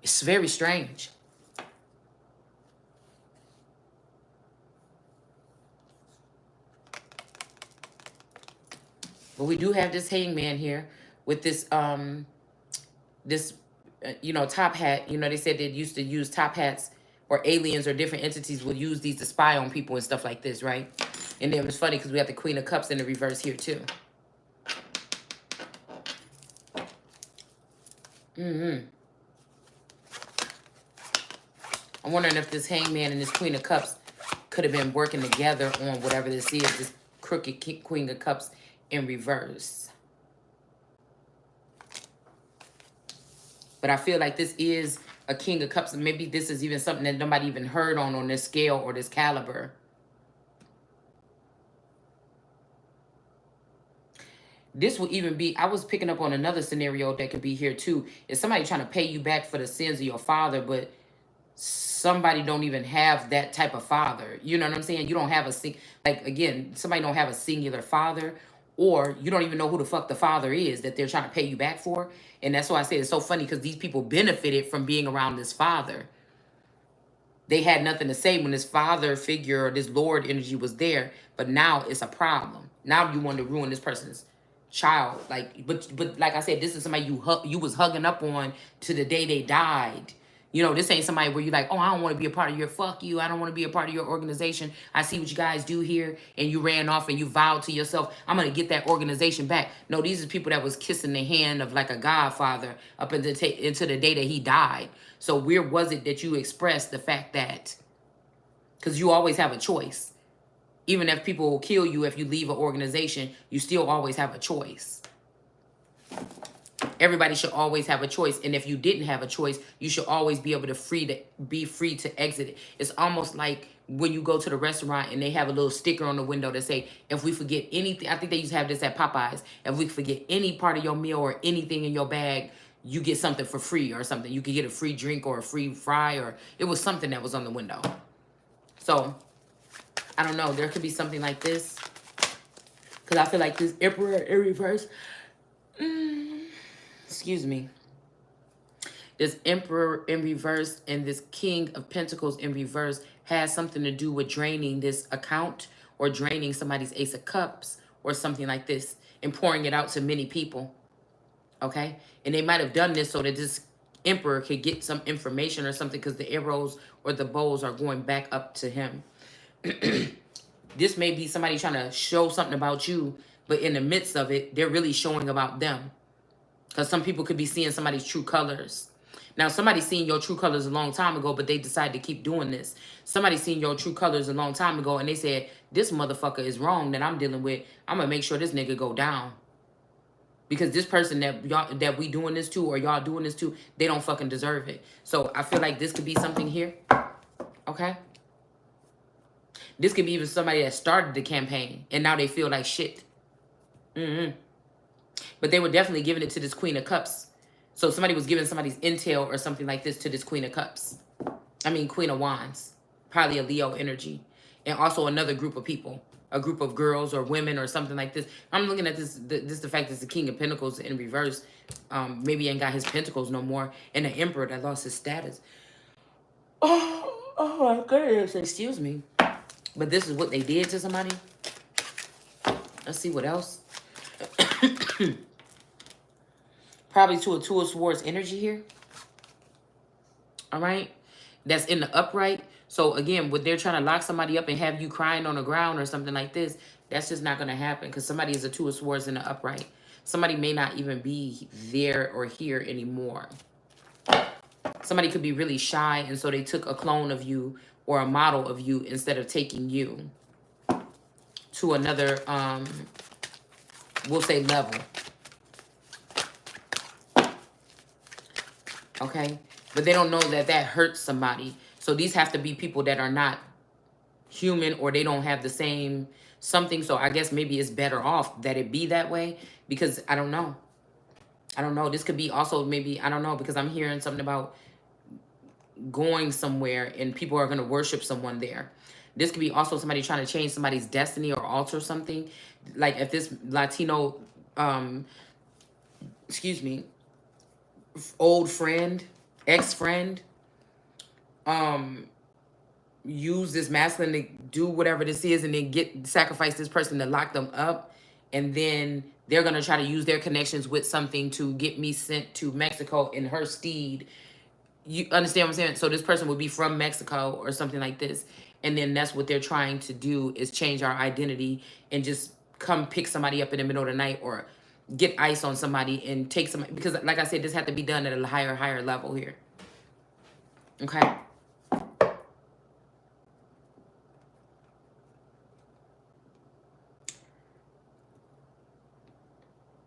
It's very strange. But we do have this hangman here with this you know, top hat. You know, they said they used to use top hats, or aliens or different entities would use these to spy on people and stuff like this, right? And then it was funny because we have the Queen of Cups in the reverse here too. I'm wondering if this hangman and this Queen of Cups could have been working together on whatever this is, this crooked Queen of Cups in reverse. But I feel like this is a King of Cups. And maybe this is even something that nobody even heard on this scale or this caliber. This will even be, I was picking up on another scenario that could be here too. Is somebody trying to pay you back for the sins of your father, but somebody don't even have that type of father. You know what I'm saying? You don't have like, again, somebody don't have a singular father, or you don't even know who the fuck the father is that they're trying to pay you back for. And that's why I say it's so funny, because these people benefited from being around this father. They had nothing to say when this father figure or this Lord energy was there, but now it's a problem. Now you want to ruin this person's child. Like, but like I said, this is somebody you was hugging up on to the day they died. You know, this ain't somebody where you're like, oh, I don't want to be a part of your, fuck you. I don't want to be a part of your organization. I see what you guys do here. And you ran off and you vowed to yourself, I'm going to get that organization back. No, these are people that was kissing the hand of like a godfather up into the day that he died. So where was it that you expressed the fact that, because you always have a choice. Even if people will kill you if you leave an organization, you still always have a choice. Everybody should always have a choice. And if you didn't have a choice, you should always be able to be free to exit it. It's almost like when you go to the restaurant and they have a little sticker on the window that say, if we forget anything, I think they used to have this at Popeyes. If we forget any part of your meal or anything in your bag, you get something for free or something. You could get a free drink or a free fry, or it was something that was on the window. So, I don't know. There could be something like this. Because I feel like this Emperor in reverse. Excuse me. This Emperor in reverse and this King of Pentacles in reverse has something to do with draining this account or draining somebody's Ace of Cups or something like this and pouring it out to many people. Okay? And they might have done this so that this Emperor could get some information or something because the arrows or the bows are going back up to him. This may be somebody trying to show something about you, but in the midst of it, they're really showing about them. Because some people could be seeing somebody's true colors. Now, somebody's seen your true colors a long time ago, but they decided to keep doing this. Somebody's seen your true colors a long time ago, and they said, this motherfucker is wrong that I'm dealing with. I'm going to make sure this nigga go down. Because this person that we doing this to or y'all doing this to, they don't fucking deserve it. So I feel like this could be something here. Okay? This could be even somebody that started the campaign, and now they feel like shit. But they were definitely giving it to this Queen of Cups. So somebody was giving somebody's intel or something like this to this Queen of Cups. I mean, Queen of Wands. Probably a Leo energy. And also another group of people. A group of girls or women or something like this. I'm looking at this, the fact that it's the King of Pentacles in reverse. Maybe he ain't got his pentacles no more. And the Emperor that lost his status. Oh my goodness. Excuse me. But this is what they did to somebody. Let's see what else. Probably to a Two of Swords energy here. All right. That's in the upright. So again, when they're trying to lock somebody up and have you crying on the ground or something like this, that's just not going to happen because somebody is a Two of Swords in the upright. Somebody may not even be there or here anymore. Somebody could be really shy, and so they took a clone of you or a model of you instead of taking you to another, we'll say level. Okay? But they don't know that that hurts somebody. So these have to be people that are not human or they don't have the same something. So I guess maybe it's better off that it be that way because I don't know. I don't know. This could be also maybe, I don't know, because I'm hearing something about going somewhere and people are going to worship someone there. This could be also somebody trying to change somebody's destiny or alter something. Like if this Latino, excuse me, old friend, ex-friend, use this masculine to do whatever this is and then sacrifice this person to lock them up, and then they're going to try to use their connections with something to get me sent to Mexico in her steed. You understand what I'm saying? So this person would be from Mexico or something like this, and then that's what they're trying to do is change our identity and just come pick somebody up in the middle of the night or get ice on somebody and take somebody, because like I said, this had to be done at a higher level here. Okay.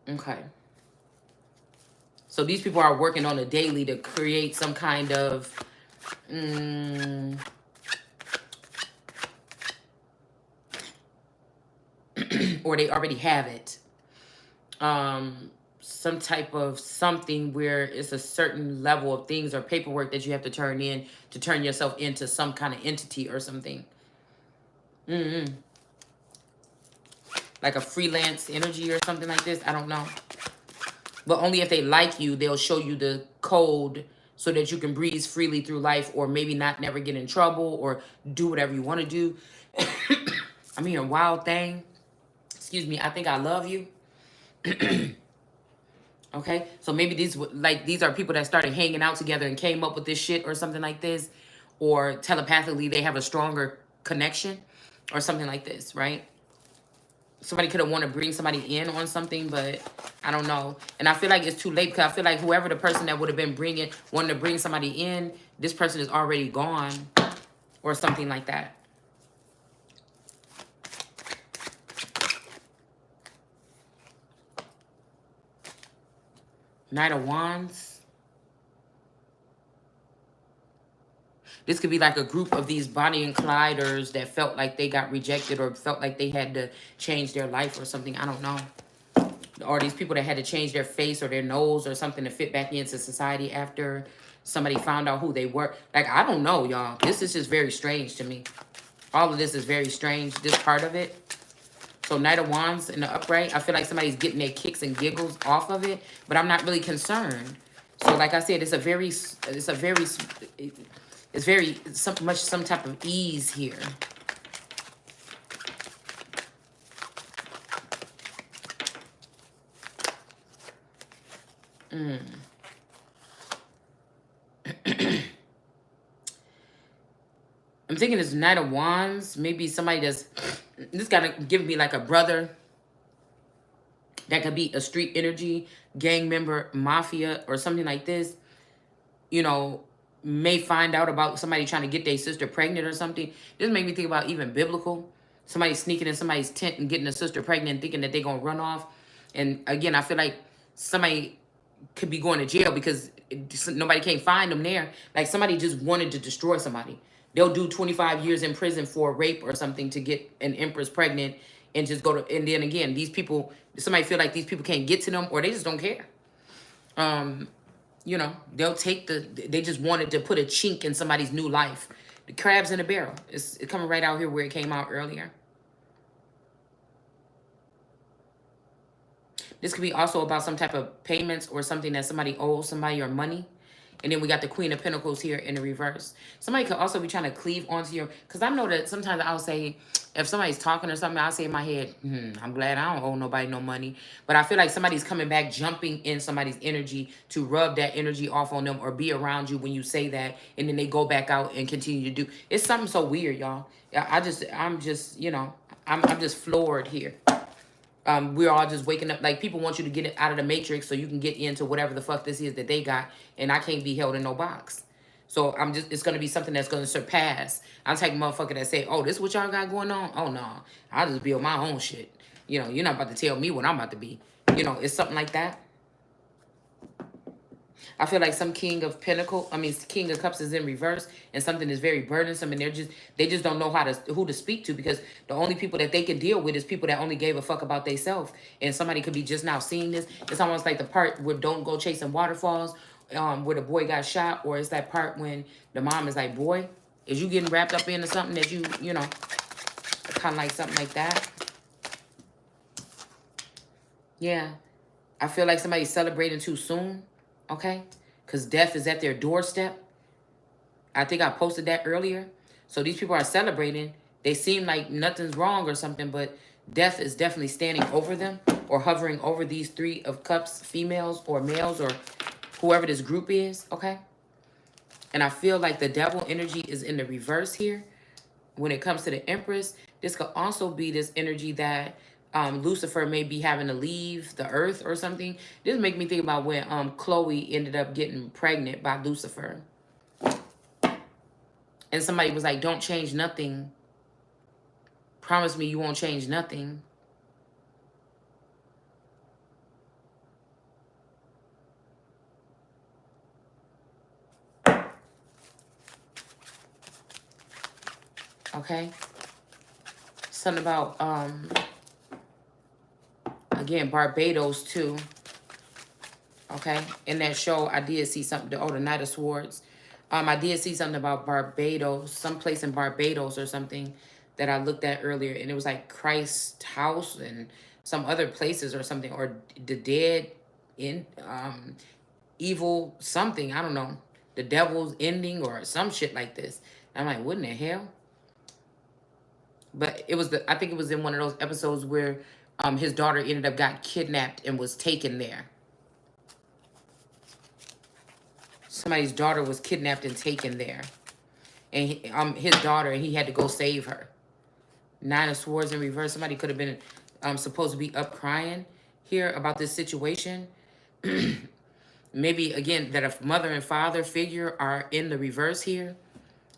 Okay. So these people are working on a daily to create some kind of or they already have it. Some type of something where it's a certain level of things or paperwork that you have to turn in to turn yourself into some kind of entity or something. Like a freelance energy or something like this. I don't know. But only if they like you, they'll show you the code so that you can breeze freely through life, or maybe not never get in trouble or do whatever you want to do. I'm hearing wild thing. Excuse me. I think I love you. Okay, so maybe these are people that started hanging out together and came up with this shit or something like this, or telepathically they have a stronger connection or something like this, right? Somebody could have wanted to bring somebody in on something, but I don't know. And I feel like it's too late, because I feel like whoever the person that would have been wanting to bring somebody in, this person is already gone or something like that. Knight of Wands. This could be like a group of these Bonnie and Clyders that felt like they got rejected or felt like they had to change their life or something. I don't know. Or these people that had to change their face or their nose or something to fit back into society after somebody found out who they were. Like, I don't know, y'all. This is just very strange to me. All of this is very strange, this part of it. So Knight of Wands in the upright, I feel like somebody's getting their kicks and giggles off of it, but I'm not really concerned. So like I said, it's very some type of ease here. I'm thinking this Knight of Wands, maybe somebody this gotta give me like a brother. That could be a street energy, gang member, mafia, or something like this. You know, may find out about somebody trying to get their sister pregnant or something. This make me think about even biblical. Somebody sneaking in somebody's tent and getting a sister pregnant, thinking that they're going to run off. And again, I feel like somebody could be going to jail because nobody can't find them there. Like somebody just wanted to destroy somebody. They'll do 25 years in prison for rape or something to get an empress pregnant and just go to, and then again, these people, somebody feel like these people can't get to them or they just don't care. You know, they'll take they just wanted to put a chink in somebody's new life. The crabs in a barrel. It's coming right out here where it came out earlier. This could be also about some type of payments or something that somebody owes somebody or money. And then we got the Queen of Pentacles here in the reverse. Somebody could also be trying to cleave onto your... Because I know that sometimes I'll say, if somebody's talking or something, I'll say in my head, I'm glad I don't owe nobody no money. But I feel like somebody's coming back, jumping in somebody's energy to rub that energy off on them or be around you when you say that. And then they go back out and continue to do... It's something so weird, y'all. I'm just, you know, I'm just floored here. We're all just waking up. Like, people want you to get it out of the matrix so you can get into whatever the fuck this is that they got. And I can't be held in no box. So it's going to be something that's going to surpass. I'm taking motherfucker that say, oh, this what y'all got going on? Oh, no. I'll just build my own shit. You know, you're not about to tell me what I'm about to be. You know, it's something like that. I feel like some King of Cups is in reverse, and something is very burdensome, and they just don't know who to speak to, because the only people that they can deal with is people that only gave a fuck about themselves. And somebody could be just now seeing this. It's almost like the part where Don't Go Chasing Waterfalls, where the boy got shot, or it's that part when the mom is like, boy, is you getting wrapped up into something that you know, kind of like something like that. Yeah. I feel like somebody's celebrating too soon. Okay? Because death is at their doorstep. I think I posted that earlier. So these people are celebrating. They seem like nothing's wrong or something, but death is definitely standing over them or hovering over these Three of Cups females or males or whoever this group is. Okay? And I feel like the devil energy is in the reverse here. When it comes to the Empress, this could also be this energy that Lucifer may be having to leave the earth or something. This make me think about when Chloe ended up getting pregnant by Lucifer. And somebody was like, don't change nothing. Promise me you won't change nothing. Okay? Something about, again, Barbados too. Okay? In that show, I did see something, the Knight of Swords. I did see something about Barbados, someplace in Barbados or something that I looked at earlier. And it was like Christ House and some other places or something. Or the dead in evil something. I don't know. the devil's ending or some shit like this. And I'm like, what in the hell? But it was I think it was in one of those episodes where his daughter ended up got kidnapped and was taken there. Somebody's daughter was kidnapped and taken there. And his daughter, and he had to go save her. 9 of Swords in reverse. Somebody could have been supposed to be up crying here about this situation. Maybe, again, that a mother and father figure are in the reverse here.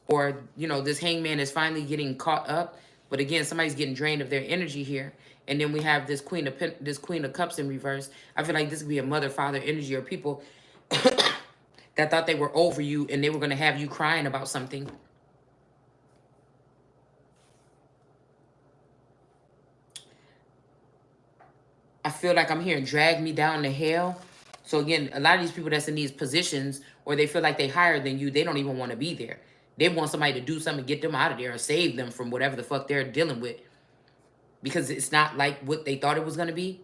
Or, you know, this hangman is finally getting caught up. But again, somebody's getting drained of their energy here. And then we have this Queen of Cups in reverse. I feel like this could be a mother-father energy, or people that thought they were over you and they were going to have you crying about something. I feel like I'm hearing drag me down to hell. So again, a lot of these people that's in these positions, or they feel like they higher than you, they don't even want to be there. They want somebody to do something, get them out of there, or save them from whatever the fuck they're dealing with. Because it's not like what they thought it was going to be.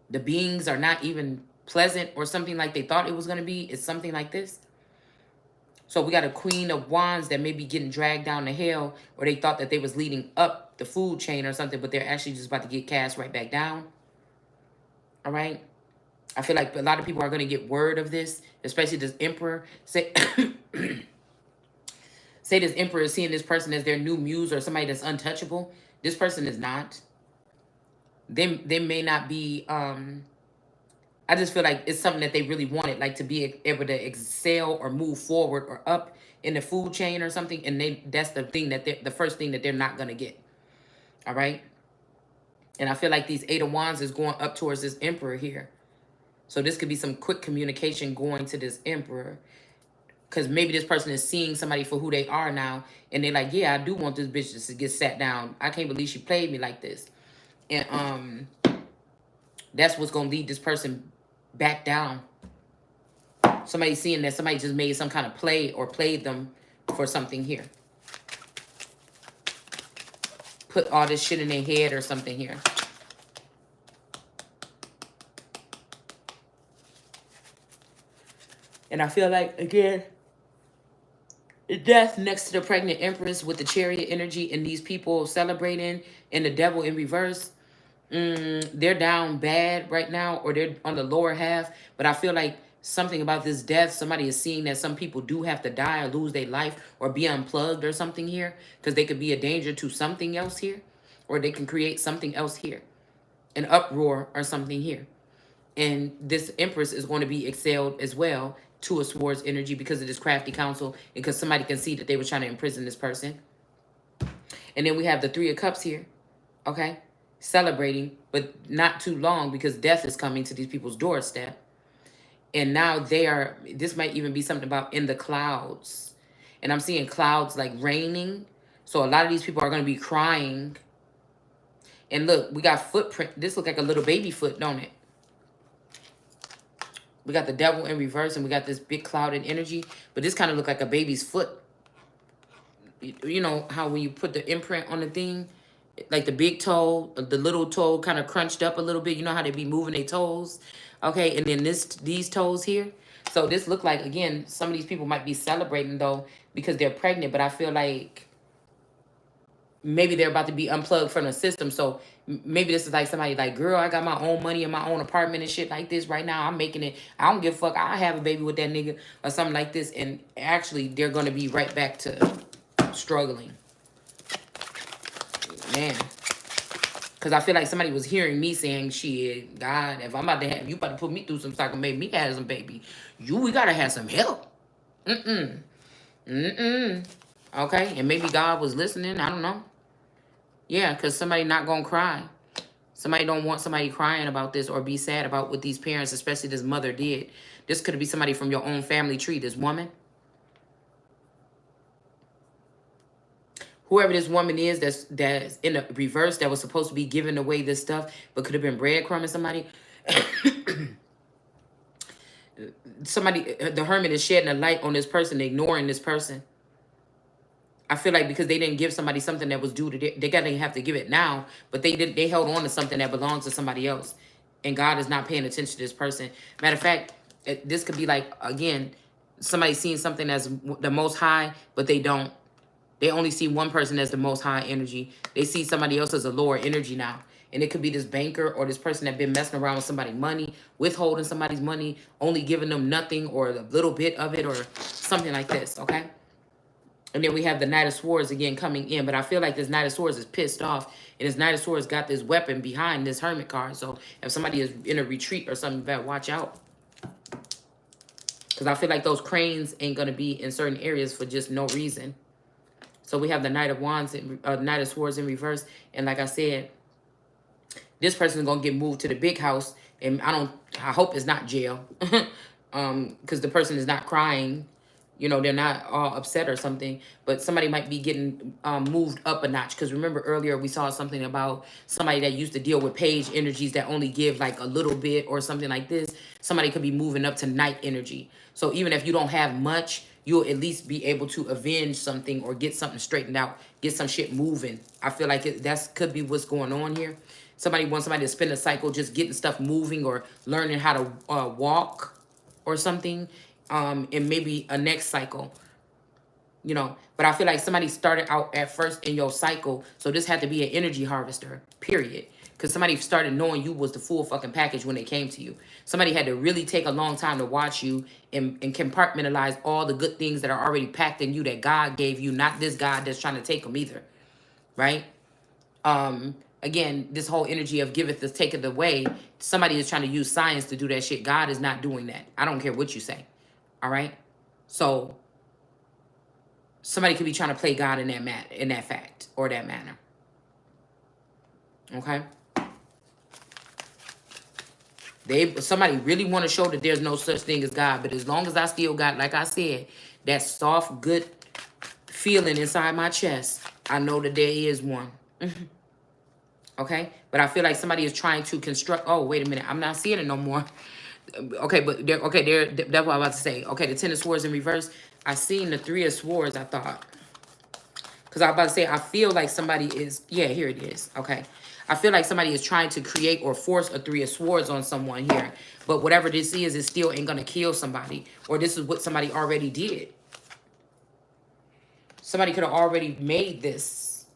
The beings are not even pleasant or something like they thought it was going to be. It's something like this. So we got a Queen of Wands that may be getting dragged down to hell, or they thought that they was leading up the food chain or something, but they're actually just about to get cast right back down. All right? I feel like a lot of people are going to get word of this, especially this Emperor. Say, say this Emperor is seeing this person as their new muse or somebody that's untouchable. This person is not. They may not be... I just feel like it's something that they really wanted, like to be able to excel or move forward or up in the food chain or something. And that's the thing that the first thing that they're not going to get. All right. And I feel like these 8 of Wands is going up towards this Emperor here. So this could be some quick communication going to this Emperor. Because maybe this person is seeing somebody for who they are now. And they're like, yeah, I do want this bitch to get sat down. I can't believe she played me like this. And that's what's going to lead this person back down. Somebody seeing that somebody just made some kind of play or played them for something here. Put all this shit in their head or something here. And I feel like, again, death next to the pregnant Empress with the Chariot energy and these people celebrating and the Devil in reverse. They're down bad right now, or they're on the lower half. But I feel like something about this death, somebody is seeing that some people do have to die or lose their life or be unplugged or something here, because they could be a danger to something else here, or they can create something else here, an uproar or something here. And this Empress is going to be excelled as well, 2 of Swords energy, because of this crafty counsel, and because somebody can see that they were trying to imprison this person. And then we have the 3 of Cups here, okay? Celebrating, but not too long, because death is coming to these people's doorstep. And now this might even be something about in the clouds. And I'm seeing clouds like raining. So a lot of these people are going to be crying. And look, we got footprint. This look like a little baby foot, don't it? We got the Devil in reverse, and we got this big clouded energy. But this kind of look like a baby's foot. You know how when you put the imprint on the thing, like the big toe, the little toe kind of crunched up a little bit. You know how they be moving their toes? Okay, and then these toes here. So this look like, again, some of these people might be celebrating, though, because they're pregnant. But I feel like maybe they're about to be unplugged from the system. So maybe this is like somebody like, girl, I got my own money in my own apartment and shit like this right now. I'm making it. I don't give a fuck. I have a baby with that nigga or something like this. And actually, they're going to be right back to struggling. Man, because I feel like somebody was hearing me saying, shit, God, if I'm about to have, you about to put me through some stuff and make me have some baby. We got to have some help. Okay, and maybe God was listening. I don't know. Yeah, because somebody not going to cry. Somebody don't want somebody crying about this or be sad about what these parents, especially this mother, did. This could be somebody from your own family tree, this woman. Whoever this woman is that's in the reverse, that was supposed to be giving away this stuff, but could have been breadcrumbing somebody. Somebody, the Hermit is shedding a light on this person, ignoring this person. I feel like because they didn't give somebody something that was due to they gotta have to give it now, but they held on to something that belongs to somebody else. And God is not paying attention to this person. Matter of fact, this could be like, again, Somebody's seeing something as the most high, but they don't. They only see one person as the most high energy. They see somebody else as a lower energy now. And it could be this banker or this person that been messing around with somebody's money, withholding somebody's money, only giving them nothing or a little bit of it or something like this, okay? And then we have the Knight of Swords again coming in. But I feel like this Knight of Swords is pissed off. And this Knight of Swords got this weapon behind this Hermit card. So if somebody is in a retreat or something, you better watch out. Because I feel like those cranes ain't going to be in certain areas for just no reason. So we have the Knight of Wands, Knight of Swords in reverse. And like I said, this person is going to get moved to the big house. And I hope it's not jail. Because the person is not crying. You know, they're not all upset or something. But somebody might be getting moved up a notch. Because remember earlier we saw something about somebody that used to deal with page energies that only give like a little bit or something like this. Somebody could be moving up to night energy. So even if you don't have much, you'll at least be able to avenge something or get something straightened out. Get some shit moving. I feel like that could be what's going on here. Somebody wants somebody to spend a cycle just getting stuff moving or learning how to walk or something. And maybe a next cycle, you know. But I feel like somebody started out at first in your cycle. So this had to be an energy harvester, period. Because somebody started knowing you was the full fucking package when they came to you. Somebody had to really take a long time to watch you and compartmentalize all the good things that are already packed in you that God gave you. Not this God that's trying to take them either, right? Again, this whole energy of giveth is taketh away. Somebody is trying to use science to do that shit. God is not doing that. I don't care what you say. All right. So somebody could be trying to play God in that fact or that manner. Okay. Somebody really want to show that there's no such thing as God, but as long as I still got, like I said, that soft, good feeling inside my chest, I know that there is one. Okay. But I feel like somebody is trying to construct. Oh, wait a minute. I'm not seeing it no more. Okay, but that's what I was about to say. Okay, the Ten of Swords in reverse. I seen the Three of Swords, I thought. Because I was about to say, I feel like somebody is, yeah, here it is. Okay. I feel like somebody is trying to create or force a Three of Swords on someone here. But whatever this is, it still ain't going to kill somebody. Or this is what somebody already did. Somebody could have already made this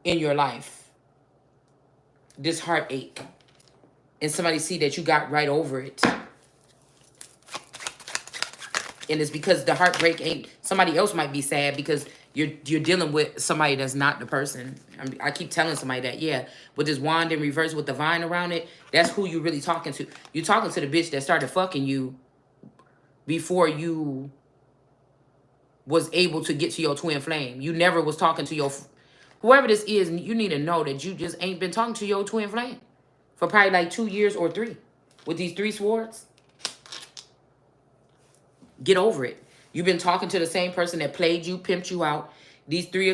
in your life. This heartache. And somebody see that you got right over it. And it's because the heartbreak ain't, somebody else might be sad because you're dealing with somebody that's not the person. I keep telling somebody that, yeah, with this wand in reverse with the vine around it, that's who you really talking to. You're talking to the bitch that started fucking you before you was able to get to your twin flame. You never was talking to your, whoever this is, you need to know that you just ain't been talking to your twin flame for probably like 2 years or 3 with these 3 swords. Get over it. You've been talking to the same person that played you, pimped you out. These three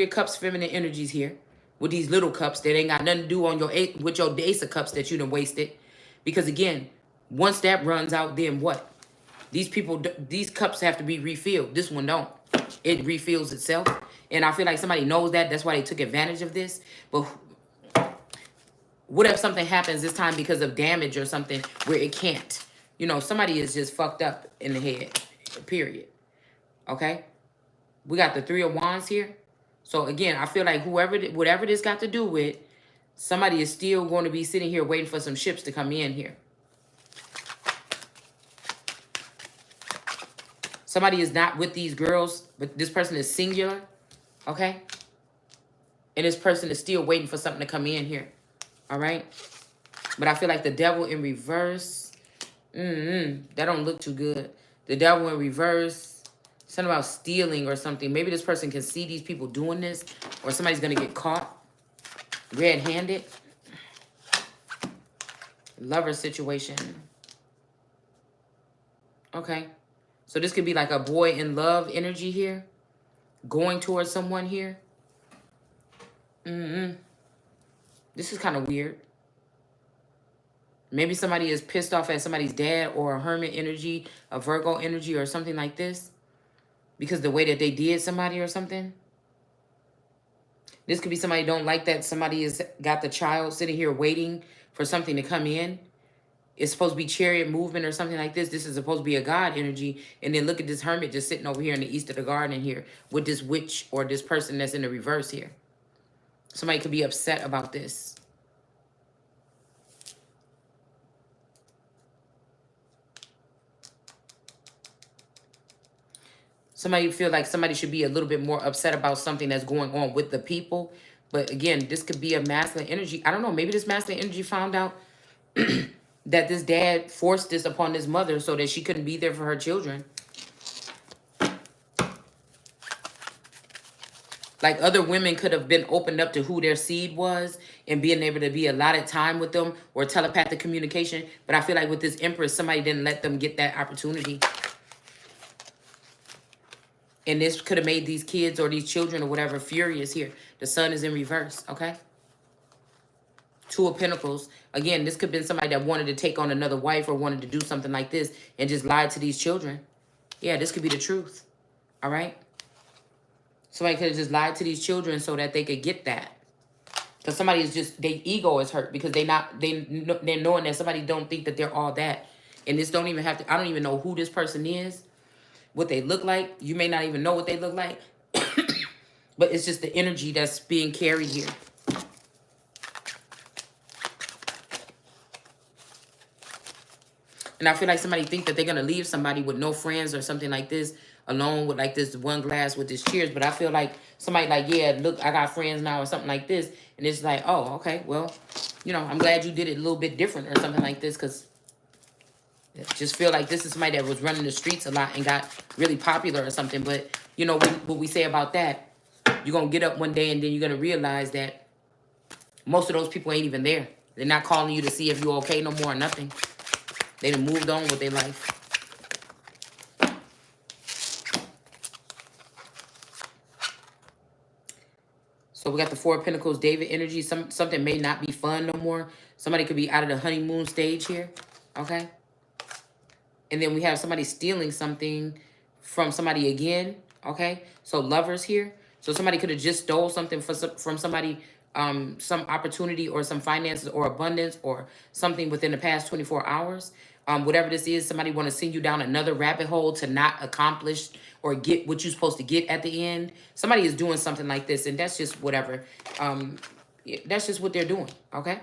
of cups feminine energies here with these little cups that ain't got nothing to do on with your Ace of Cups that you done wasted. Because again, once that runs out, then what? These cups have to be refilled. This one don't. It refills itself. And I feel like somebody knows that. That's why they took advantage of this. But what if something happens this time because of damage or something where it can't? You know, somebody is just fucked up in the head, period. Okay? We got the Three of Wands here. So, again, I feel like whatever this got to do with, somebody is still going to be sitting here waiting for some ships to come in here. Somebody is not with these girls, but this person is singular. Okay? And this person is still waiting for something to come in here. All right? But I feel like the Devil in reverse... that don't look too good. The Devil in reverse. Something about stealing or something. Maybe this person can see these people doing this. Or somebody's going to get caught red-handed. Lover situation. Okay. So this could be like a boy in love energy here. Going towards someone here. This is kind of weird. Maybe somebody is pissed off at somebody's dad or a hermit energy, a Virgo energy or something like this. Because the way that they did somebody or something. This could be somebody don't like that somebody has got the child sitting here waiting for something to come in. It's supposed to be chariot movement or something like this. This is supposed to be a God energy. And then look at this hermit just sitting over here in the east of the garden here with this witch or this person that's in the reverse here. Somebody could be upset about this. Somebody feel like somebody should be a little bit more upset about something that's going on with the people. But again, this could be a masculine energy. I don't know. Maybe this masculine energy found out that this dad forced this upon his mother so that she couldn't be there for her children. Like other women could have been opened up to who their seed was and being able to be allotted time with them or telepathic communication. But I feel like with this Empress, somebody didn't let them get that opportunity. And this could have made these kids or these children or whatever furious here. The sun is in reverse, okay? Two of Pentacles. Again, this could have been somebody that wanted to take on another wife or wanted to do something like this and just lied to these children. Yeah, this could be the truth, all right? Somebody could have just lied to these children so that they could get that. Because somebody is just, their ego is hurt because they're knowing that somebody don't think that they're all that. And this don't even have to, I don't even know who this person is, what they look like. You may not even know what they look like. But it's just the energy that's being carried here. And I feel like somebody think that they're going to leave somebody with no friends or something like this, alone with like this one glass with this cheers. But I feel like somebody like, yeah, look, I got friends now or something like this. And it's like, oh, okay, well, you know, I'm glad you did it a little bit different or something like this. Because I just feel like this is somebody that was running the streets a lot and got really popular or something. But, you know, what we say about that, you're going to get up one day and then you're going to realize that most of those people ain't even there. They're not calling you to see if you're okay no more or nothing. They done moved on with their life. So we got the Four of Pentacles, David energy. Something may not be fun no more. Somebody could be out of the honeymoon stage here. Okay. And then we have somebody stealing something from somebody again. Okay. So lovers here. So somebody could have just stole something from somebody, some opportunity or some finances or abundance or something within the past 24 hours. Whatever this is, somebody want to send you down another rabbit hole to not accomplish or get what you're supposed to get at the end. Somebody is doing something like this, and that's just whatever. That's just what they're doing, okay?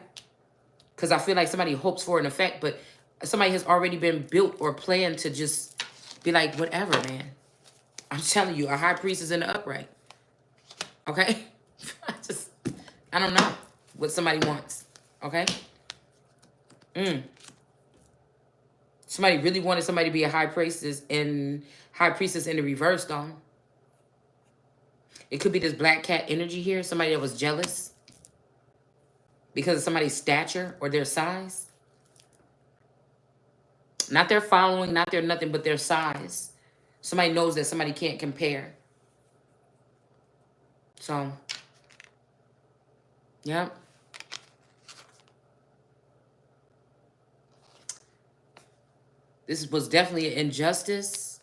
Because I feel like somebody hopes for an effect, but somebody has already been built or planned to just be like, whatever, man. I'm telling you, a high priest is in the upright, okay? I don't know what somebody wants, okay? Somebody really wanted somebody to be a high priestess in the reverse, though. It could be this black cat energy here. Somebody that was jealous because of somebody's stature or their size. Not their following, not their nothing, but their size. Somebody knows that somebody can't compare. So, yeah. This was definitely an injustice,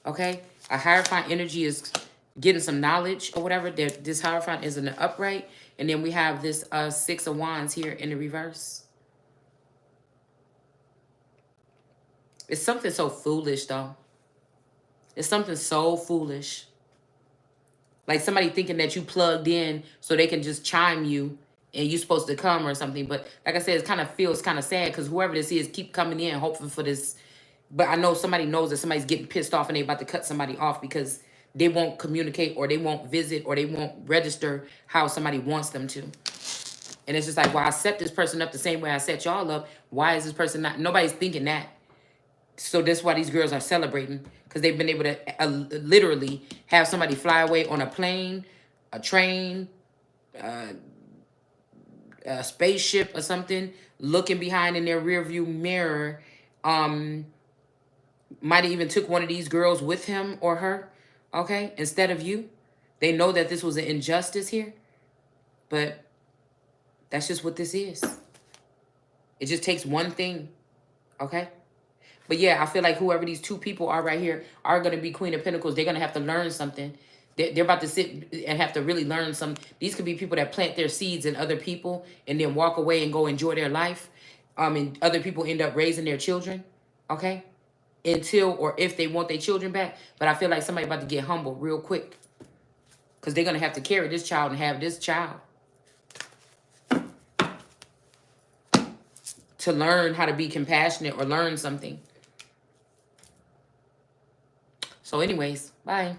okay? A Hierophant energy is getting some knowledge or whatever. This Hierophant is in the upright. And then we have this Six of Wands here in the reverse. It's something so foolish, though. It's something so foolish. Like somebody thinking that you plugged in so they can just chime you and you're supposed to come or something. But like I said, it kind of feels kind of sad because whoever this is keep coming in hoping for this. But I know somebody knows that somebody's getting pissed off and they about to cut somebody off because they won't communicate or they won't visit or they won't register how somebody wants them to. And it's just like, well, I set this person up the same way I set y'all up. Why is this person not? Nobody's thinking that. So that's why these girls are celebrating because they've been able to literally have somebody fly away on a plane, a train, a spaceship or something, looking behind in their rear view mirror. Might have even took one of these girls with him or her, okay, instead of you. They know that this was an injustice here, but that's just what this is. It just takes one thing, okay? But yeah, I feel like whoever these two people are right here are going to be Queen of Pentacles. They're going to have to learn something. They're about to sit and have to really learn some. These could be people that plant their seeds in other people and then walk away and go enjoy their life. And other people end up raising their children, okay? Until or if they want their children back. But I feel like somebody about to get humble real quick. Because they're going to have to carry this child and have this child. To learn how to be compassionate or learn something. So anyways, bye.